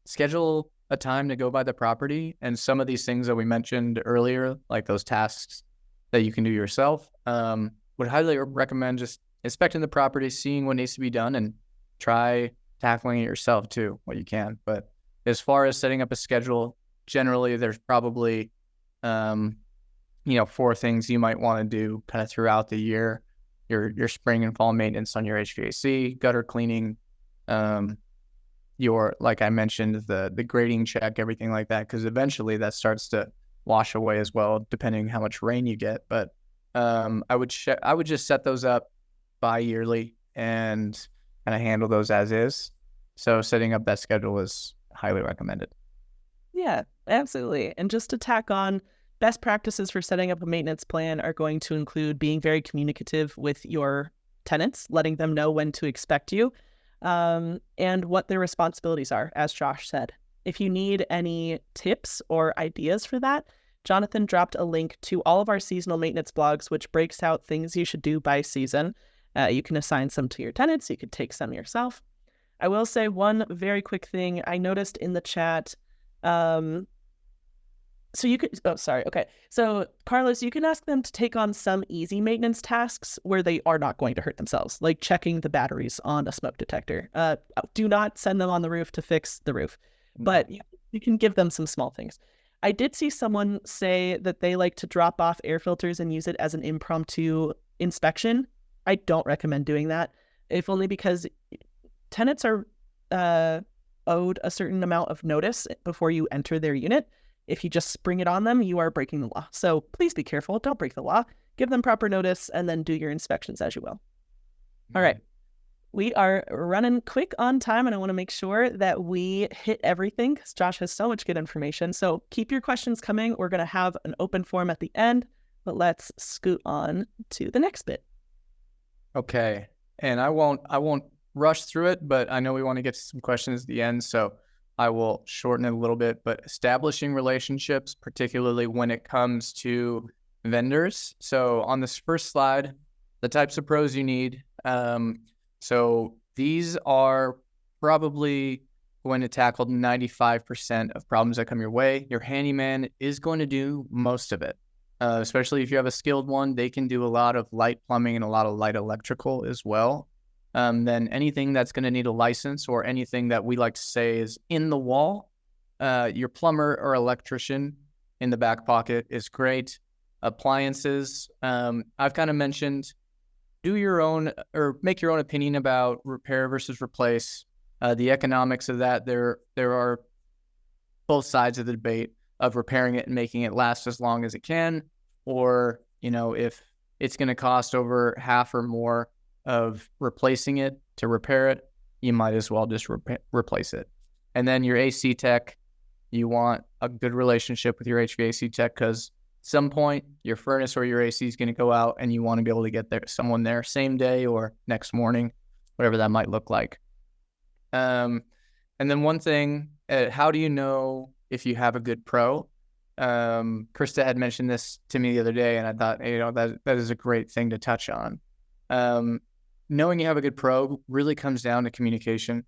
schedule a time to go by the property. And some of these things that we mentioned earlier, like those tasks that you can do yourself, would highly recommend just inspecting the property, seeing what needs to be done, and try tackling it yourself too, what you can. But as far as setting up a schedule, generally there's probably, 4 things you might want to do kind of throughout the year. Your spring and fall maintenance on your HVAC, gutter cleaning, like I mentioned, the grading check, everything like that, because eventually that starts to wash away as well, depending how much rain you get. But I would just set those up bi-yearly and kind of handle those as is. So setting up that schedule is highly recommended. Yeah, absolutely. And just to tack on, best practices for setting up a maintenance plan are going to include being very communicative with your tenants, letting them know when to expect you, and what their responsibilities are, as Josh said. If you need any tips or ideas for that, Jonathan dropped a link to all of our seasonal maintenance blogs, which breaks out things you should do by season. You can assign some to your tenants. You could take some yourself. I will say one very quick thing I noticed in the chat. So Carlos, you can ask them to take on some easy maintenance tasks where they are not going to hurt themselves, like checking the batteries on a smoke detector. Do not send them on the roof to fix the roof, but you can give them some small things. I did see someone say that they like to drop off air filters and use it as an impromptu inspection. I don't recommend doing that, if only because tenants are owed a certain amount of notice before you enter their unit. If you just spring it on them, you are breaking the law. So please be careful. Don't break the law. Give them proper notice and then do your inspections as you will. All right. We are running quick on time, and I want to make sure that we hit everything because Josh has so much good information. So keep your questions coming. We're going to have an open forum at the end, but let's scoot on to the next bit. Okay. And I won't rush through it, but I know we want to get to some questions at the end, so I will shorten it a little bit. But establishing relationships, particularly when it comes to vendors. So on this first slide, the types of pros you need. So these are probably going to tackle 95% of problems that come your way. Your handyman is going to do most of it. Especially if you have a skilled one, they can do a lot of light plumbing and a lot of light electrical as well. Then anything that's going to need a license or anything that we like to say is in the wall, your plumber or electrician in the back pocket is great. Appliances, I've kind of mentioned, do your own or make your own opinion about repair versus replace. The economics of that, there are both sides of the debate of repairing it and making it last as long as it can, or, if it's going to cost over half or more of replacing it to repair it, you might as well just replace it. And then your AC tech, you want a good relationship with your HVAC tech, because at some point your furnace or your AC is going to go out and you want to be able to get someone there same day or next morning, whatever that might look like. And then one thing, how do you know if you have a good pro? Krista had mentioned this to me the other day, and I thought, that is a great thing to touch on. Knowing you have a good pro really comes down to communication.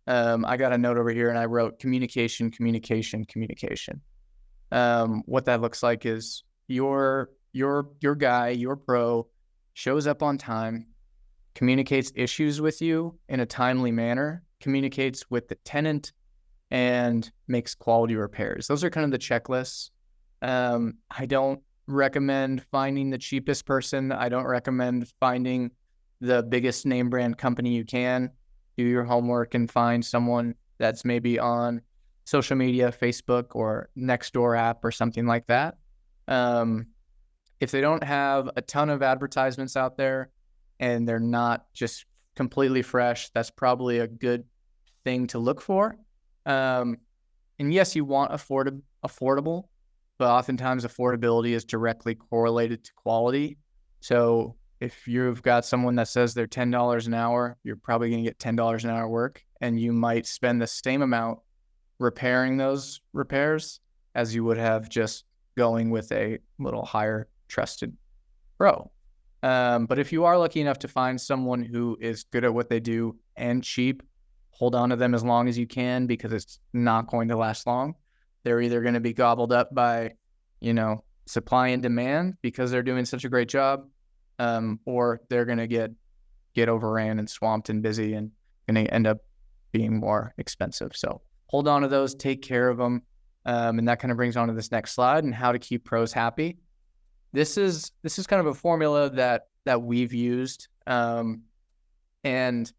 I got a note over here and I wrote communication. What that looks like is your guy, your pro, shows up on time, communicates issues with you in a timely manner, communicates with the tenant, and makes quality repairs. Those are kind of the checklists. I don't recommend finding the cheapest person. I don't recommend finding the biggest name brand company you can. Do your homework and find someone that's maybe on social media, Facebook or Nextdoor app or something like that. If they don't have a ton of advertisements out there and they're not just completely fresh, that's probably a good thing to look for. And yes, you want affordable, but oftentimes affordability is directly correlated to quality. So if you've got someone that says they're $10 an hour, you're probably going to get $10 an hour work, and you might spend the same amount repairing those repairs as you would have just going with a little higher trusted pro. But if you are lucky enough to find someone who is good at what they do and cheap, hold on to them as long as you can, because it's not going to last long. They're either going to be gobbled up by, supply and demand because they're doing such a great job, or they're going to get overran and swamped and busy and going to end up being more expensive. So hold on to those, take care of them. And that kind of brings on to this next slide and how to keep pros happy. This is kind of a formula that we've used, and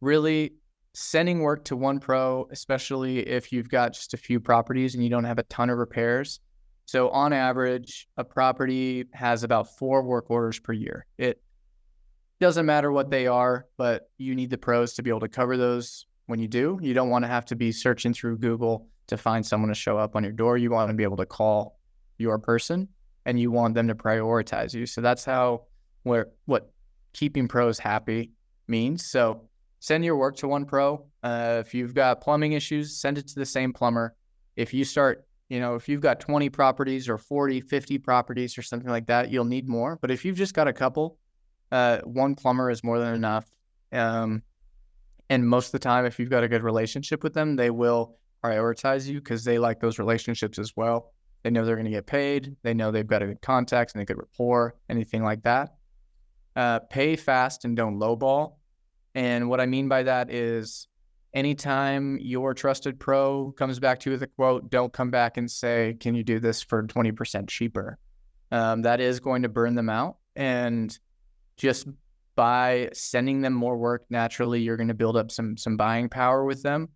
really sending work to one pro, especially if you've got just a few properties and you don't have a ton of repairs. So on average, a property has about 4 work orders per year. It doesn't matter what they are, but you need the pros to be able to cover those when you do. You don't want to have to be searching through Google to find someone to show up on your door. You want to be able to call your person, and you want them to prioritize you. So that's what keeping pros happy means. So send your work to one pro. If you've got plumbing issues, send it to the same plumber. If you start, if you've got 20 properties or 40, 50 properties or something like that, you'll need more. But if you've just got a couple, one plumber is more than enough. And most of the time, if you've got a good relationship with them, they will prioritize you because they like those relationships as well. They know they're going to get paid. They know they've got a good contact and a good rapport, anything like that. Pay fast and don't lowball. And what I mean by that is anytime your trusted pro comes back to you with a quote, don't come back and say, can you do this for 20% cheaper? That is going to burn them out. And just by sending them more work, naturally, you're going to build up some buying power with them.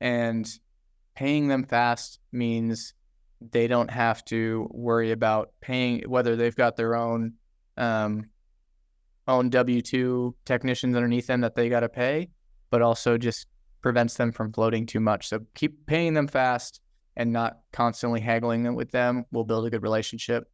And paying them fast means they don't have to worry about paying, whether they've got their own W-2 technicians underneath them that they got to pay, but also just prevents them from floating too much. So keep paying them fast and not constantly haggling them with them. We'll build a good relationship.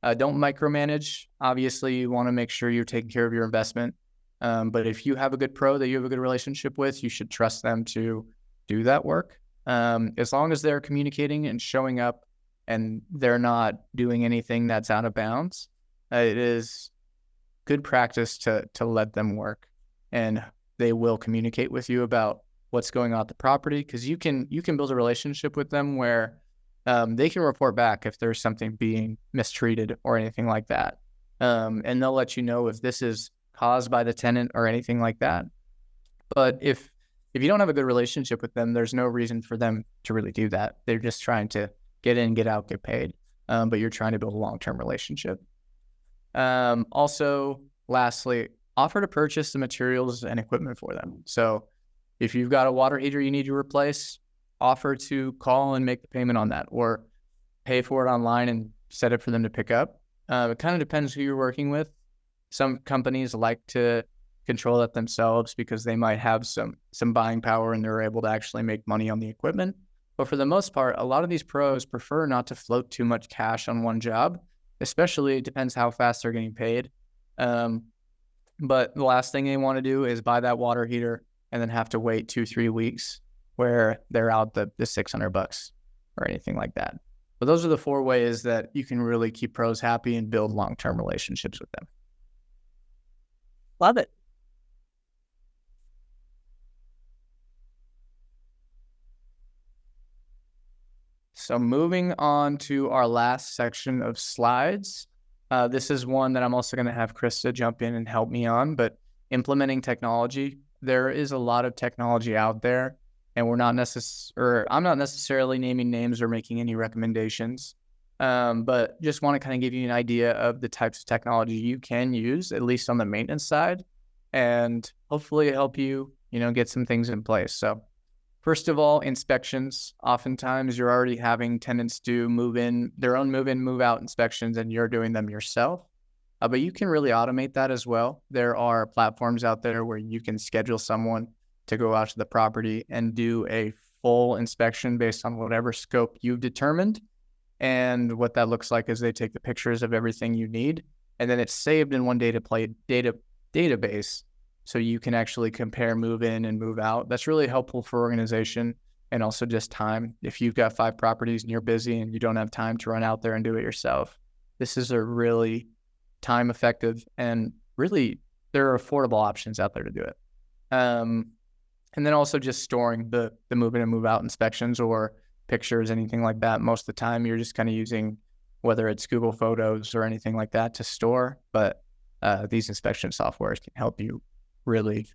Don't micromanage. Obviously, you want to make sure you're taking care of your investment. But if you have a good pro that you have a good relationship with, you should trust them to do that work. As long as they're communicating and showing up and they're not doing anything that's out of bounds, it is good practice to let them work, and they will communicate with you about what's going on at the property, because you can build a relationship with them where they can report back if there's something being mistreated or anything like that. And they'll let you know if this is caused by the tenant or anything like that. But if you don't have a good relationship with them, there's no reason for them to really do that. They're just trying to get in, get out, get paid. But you're trying to build a long-term relationship. Also, lastly, offer to purchase the materials and equipment for them. So if you've got a water heater you need to replace, offer to call and make the payment on that, or pay for it online and set it for them to pick up. It kind of depends who you're working with. Some companies like to control that themselves because they might have some buying power and they're able to actually make money on the equipment. But for the most part, a lot of these pros prefer not to float too much cash on one job, especially it depends how fast they're getting paid. But the last thing they want to do is buy that water heater and then have to wait 2-3 weeks where they're out the $600 or anything like that. But those are the 4 ways that you can really keep pros happy and build long-term relationships with them. Love it. So moving on to our last section of slides. This is one that I'm also going to have Krista jump in and help me on, but implementing technology. There is a lot of technology out there, and I'm not necessarily naming names or making any recommendations, but just want to kind of give you an idea of the types of technology you can use, at least on the maintenance side, and hopefully help you, get some things in place. So first of all, inspections. Oftentimes you're already having tenants do their own move-in, move-out inspections, and you're doing them yourself. But you can really automate that as well. There are platforms out there where you can schedule someone to go out to the property and do a full inspection based on whatever scope you've determined. And what that looks like is they take the pictures of everything you need, and then it's saved in one database. So you can actually compare move in and move out. That's really helpful for organization and also just time. If you've got 5 properties and you're busy and you don't have time to run out there and do it yourself, this is a really time effective and really there are affordable options out there to do it. And then also just storing the move in and move out inspections or pictures, anything like that. Most of the time you're just kind of using whether it's Google Photos or anything like that to store. But these inspection softwares can help you really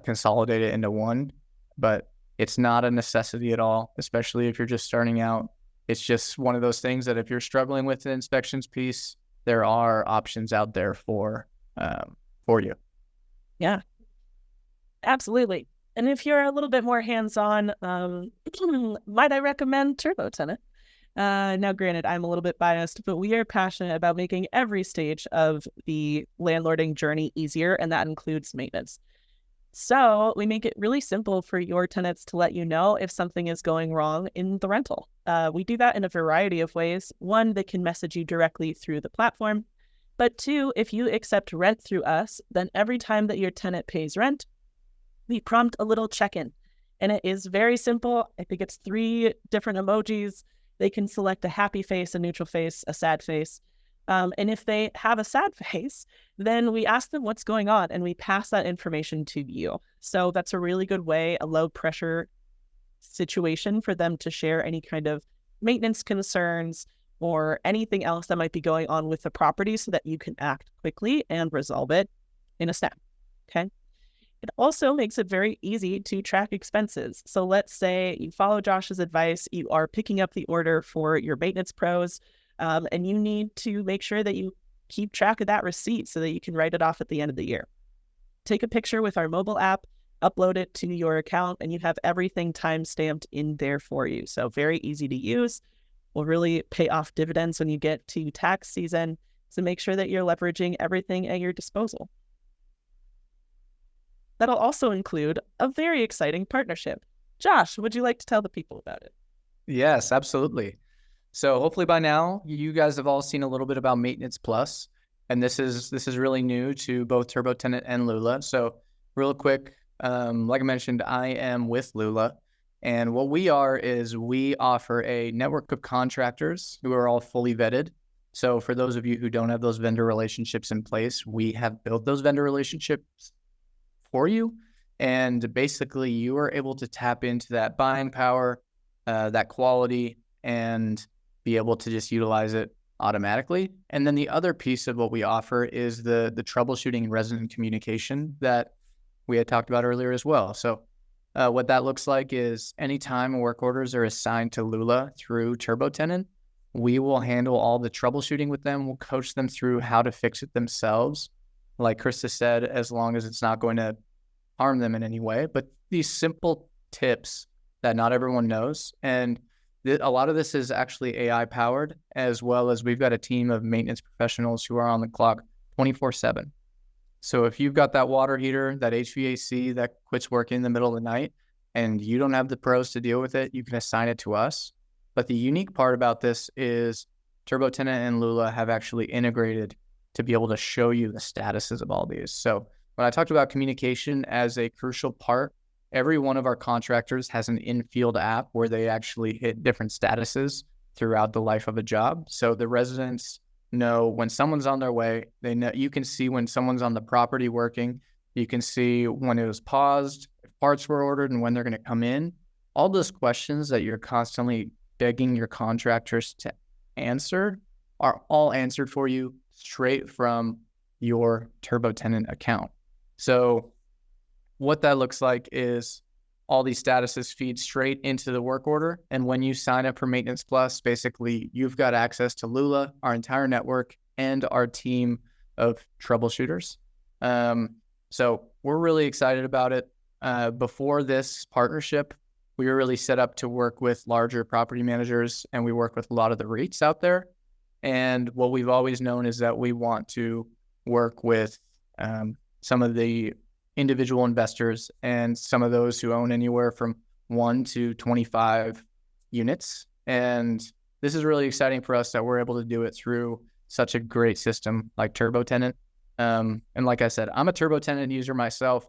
consolidate it into one, but it's not a necessity at all, especially if you're just starting out. It's just one of those things that if you're struggling with the inspections piece, there are options out there for you. Yeah, absolutely. And if you're a little bit more hands-on, might I recommend TurboTenant? Now, granted, I'm a little bit biased, but we are passionate about making every stage of the landlording journey easier, and that includes maintenance. So we make it really simple for your tenants to let you know if something is going wrong in the rental. We do that in a variety of ways. 1, they can message you directly through the platform. But 2, if you accept rent through us, then every time that your tenant pays rent, we prompt a little check-in. And it is very simple. I think it's 3 different emojis. They can select a happy face, a neutral face, a sad face. And if they have a sad face, then we ask them what's going on and we pass that information to you. So that's a really good way, a low pressure situation for them to share any kind of maintenance concerns or anything else that might be going on with the property so that you can act quickly and resolve it in a snap. Okay. It also makes it very easy to track expenses. So let's say you follow Josh's advice, you are picking up the order for your maintenance pros, and you need to make sure that you keep track of that receipt so that you can write it off at the end of the year. Take a picture with our mobile app, upload it to your account, and you have everything time-stamped in there for you. So very easy to use. Will really pay off dividends when you get to tax season. So make sure that you're leveraging everything at your disposal. That'll also include a very exciting partnership. Josh, would you like to tell the people about it? Yes, absolutely. So hopefully by now you guys have all seen a little bit about Maintenance Plus, and this is really new to both TurboTenant and Lula. So real quick, like I mentioned, I am with Lula, and what we are is we offer a network of contractors who are all fully vetted. So for those of you who don't have those vendor relationships in place, we have built those vendor relationships for you. And basically you are able to tap into that buying power, that quality, and be able to just utilize it automatically. And then the other piece of what we offer is the troubleshooting and resident communication that we had talked about earlier as well. So what that looks like is anytime work orders are assigned to Lula through TurboTenant, we will handle all the troubleshooting with them. We'll coach them through how to fix it themselves. Like Krista said, as long as it's not going to harm them in any way. But these simple tips that not everyone knows. And a lot of this is actually AI powered, as well as we've got a team of maintenance professionals who are on the clock 24/7. So if you've got that water heater, that HVAC that quits working in the middle of the night, and you don't have the pros to deal with it, you can assign it to us. But the unique part about this is TurboTenant and Lula have actually integrated to be able to show you the statuses of all these. So when I talked about communication as a crucial part, every one of our contractors has an in-field app where they actually hit different statuses throughout the life of a job. So the residents know when someone's on their way. They know, you can see when someone's on the property working. You can see when it was paused, if parts were ordered, and when they're going to come in. All those questions that you're constantly begging your contractors to answer are all answered for you straight from your TurboTenant account. So what that looks like is all these statuses feed straight into the work order. And when you sign up for Maintenance Plus, basically you've got access to Lula, our entire network, and our team of troubleshooters. So we're really excited about it. Before this partnership, we were really set up to work with larger property managers, and we work with a lot of the REITs out there. And what we've always known is that we want to work with some of the individual investors and some of those who own anywhere from 1 to 25 units. And this is really exciting for us that we're able to do it through such a great system like TurboTenant. And like I said, I'm a TurboTenant user myself.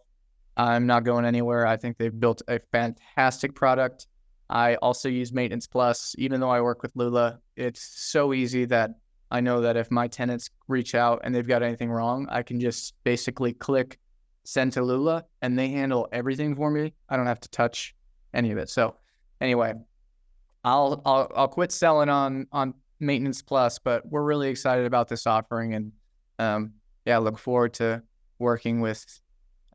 I'm not going anywhere. I think they've built a fantastic product. I also use Maintenance Plus. Even though I work with Lula, it's so easy that I know that if my tenants reach out and they've got anything wrong, I can just basically click send to Lula and they handle everything for me. I don't have to touch any of it. So anyway, I'll quit selling on Maintenance Plus, but we're really excited about this offering, and look forward to working with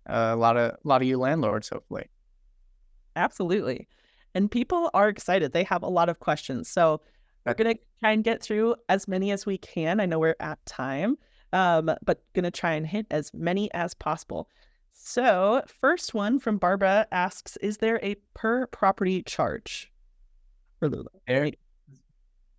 a lot of you landlords, hopefully. Absolutely. And people are excited. They have a lot of questions. So we're going to try and get through as many as we can. I know we're at time, but going to try and hit as many as possible. So first one from Barbara asks, is there a per property charge for Lula?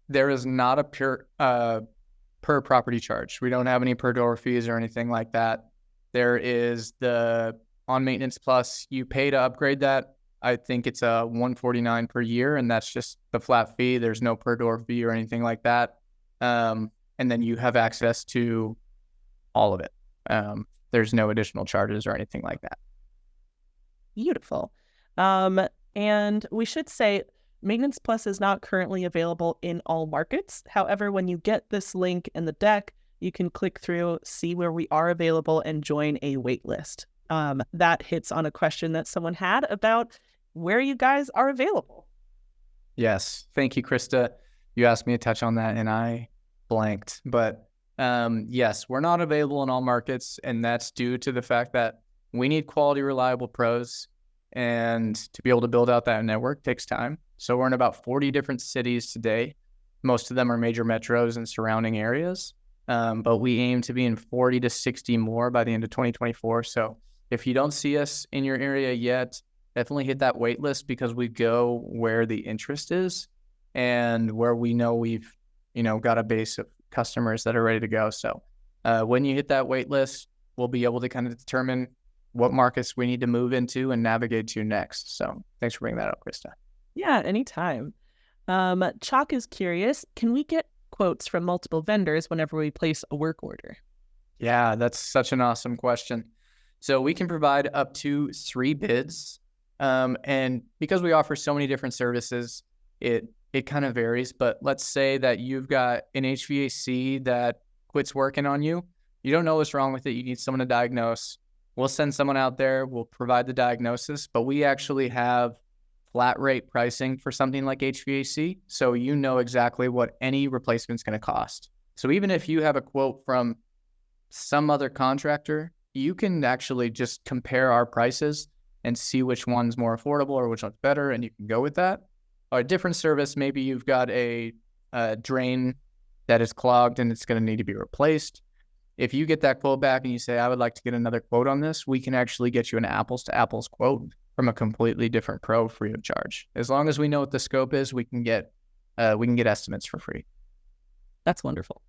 There is not a per property charge. We don't have any per door fees or anything like that. There is on Maintenance Plus, you pay to upgrade that. I think it's a $149 per year, and that's just the flat fee. There's no per door fee or anything like that. And then you have access to all of it. There's no additional charges or anything like that. Beautiful. And we should say Maintenance Plus is not currently available in all markets. However, when you get this link in the deck, you can click through, see where we are available, and join a wait list. That hits on a question that someone had about where you guys are available. Yes. Thank you, Krista. You asked me to touch on that and I blanked. But yes, we're not available in all markets, and that's due to the fact that we need quality, reliable pros, and to be able to build out that network takes time. So we're in about 40 different cities today. Most of them are major metros and surrounding areas. But we aim to be in 40 to 60 more by the end of 2024. So if you don't see us in your area yet, definitely hit that wait list, because we go where the interest is and where we know we've, got a base of customers that are ready to go. So when you hit that wait list, we'll be able to kind of determine what markets we need to move into and navigate to next. So thanks for bringing that up, Krista. Yeah, anytime. Chalk is curious, can we get quotes from multiple vendors whenever we place a work order? Yeah, that's such an awesome question. So we can provide up to 3 bids. And because we offer so many different services, it kind of varies. But let's say that you've got an HVAC that quits working on you. You don't know what's wrong with it. You need someone to diagnose. We'll send someone out there. We'll provide the diagnosis. But we actually have flat rate pricing for something like HVAC. So you know exactly what any replacement is going to cost. So even if you have a quote from some other contractor, you can actually just compare our prices and see which one's more affordable or which one's better, and you can go with that. Or a different service, maybe you've got a drain that is clogged and it's going to need to be replaced. If you get that quote back and you say, I would like to get another quote on this, we can actually get you an apples to apples quote from a completely different pro free of charge. As long as we know what the scope is, we can get estimates for free. That's wonderful.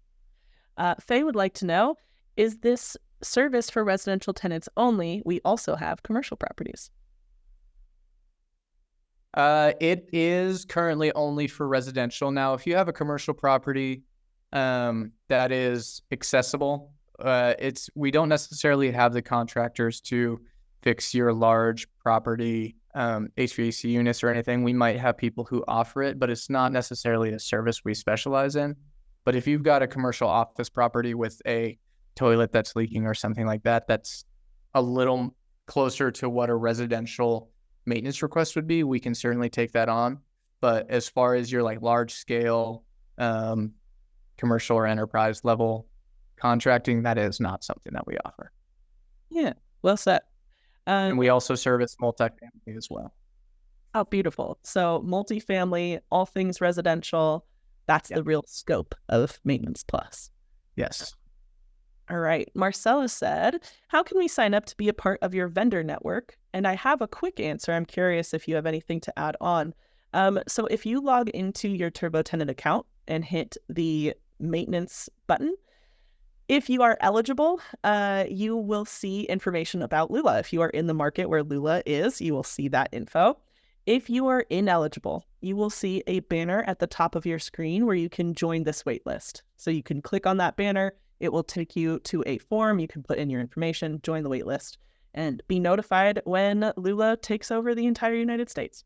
Faye would like to know, is this service for residential tenants only? We also have commercial properties. It is currently only for residential. Now, if you have a commercial property that is accessible, we don't necessarily have the contractors to fix your large property HVAC units or anything. We might have people who offer it, but it's not necessarily a service we specialize in. But if you've got a commercial office property with a toilet that's leaking or something like that, that's a little closer to what a residential maintenance request would be, we can certainly take that on. But as far as your like large scale commercial or enterprise level contracting, that is not something that we offer. Yeah, well said. And we also service multifamily as well. Oh, beautiful. So multifamily, all things residential, that's the real scope of Maintenance Plus. Yes. All right. Marcella said, how can we sign up to be a part of your vendor network? And I have a quick answer. I'm curious if you have anything to add on. So if you log into your TurboTenant account and hit the maintenance button, if you are eligible, you will see information about Lula. If you are in the market where Lula is, you will see that info. If you are ineligible, you will see a banner at the top of your screen where you can join this wait list. So you can click on that banner. It will take you to a form. You can put in your information, join the wait list, and be notified when Lula takes over the entire United States.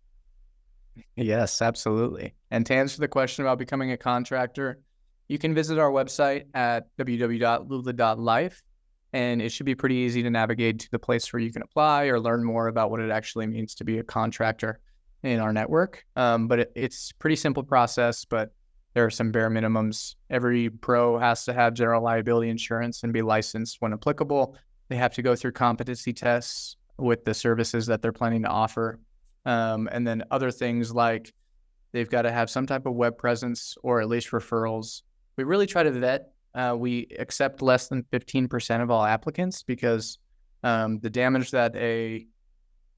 Yes, absolutely. And to answer the question about becoming a contractor, you can visit our website at www.lula.life, and it should be pretty easy to navigate to the place where you can apply or learn more about what it actually means to be a contractor in our network. But it's a pretty simple process, but there are some bare minimums. Every pro has to have general liability insurance and be licensed when applicable. They have to go through competency tests with the services that they're planning to offer. And then other things like they've got to have some type of web presence or at least referrals. We really try to vet. We accept less than 15% of all applicants because the damage that a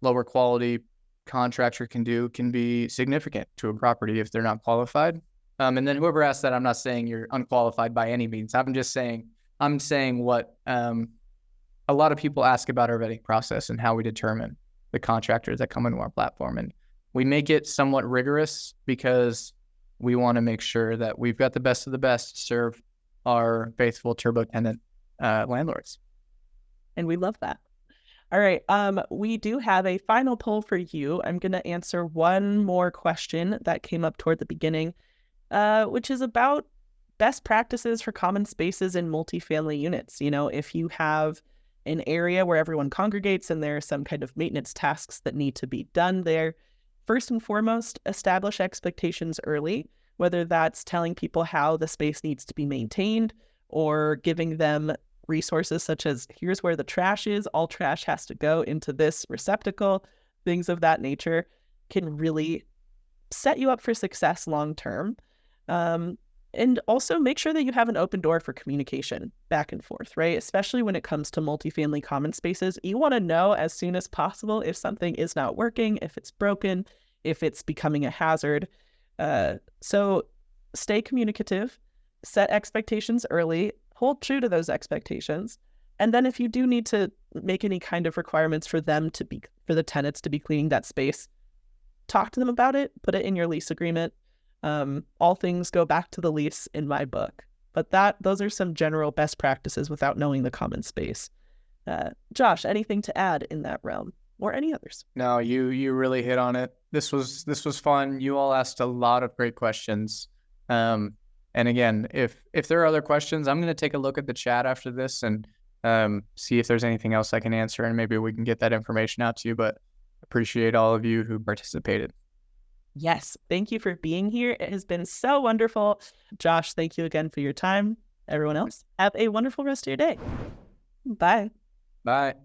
lower quality contractor can do can be significant to a property if they're not qualified. And then whoever asked that, I'm not saying you're unqualified by any means. I'm saying what a lot of people ask about our vetting process and how we determine the contractors that come into our platform. And we make it somewhat rigorous because we want to make sure that we've got the best of the best to serve our faithful TurboTenant landlords. And we love that. All right. We do have a final poll for you. I'm going to answer one more question that came up toward the beginning, which is about best practices for common spaces in multifamily units. You know, if you have an area where everyone congregates and there are some kind of maintenance tasks that need to be done there, first and foremost, establish expectations early, whether that's telling people how the space needs to be maintained or giving them resources such as here's where the trash is, all trash has to go into this receptacle, things of that nature can really set you up for success long term. And also make sure that you have an open door for communication back and forth, right? Especially when it comes to multifamily common spaces. You want to know as soon as possible if something is not working, if it's broken, if it's becoming a hazard. So stay communicative, set expectations early, hold true to those expectations. And then if you do need to make any kind of requirements for the tenants to be cleaning that space, talk to them about it, put it in your lease agreement. All things go back to the lease in my book, but those are some general best practices without knowing the common space. Josh, anything to add in that realm or any others? No, you really hit on it. This was fun. You all asked a lot of great questions. And again, if there are other questions, I'm going to take a look at the chat after this and see if there's anything else I can answer, and maybe we can get that information out to you. But appreciate all of you who participated. Yes, thank you for being here. It has been so wonderful. Josh, thank you again for your time. Everyone else, have a wonderful rest of your day. Bye. Bye.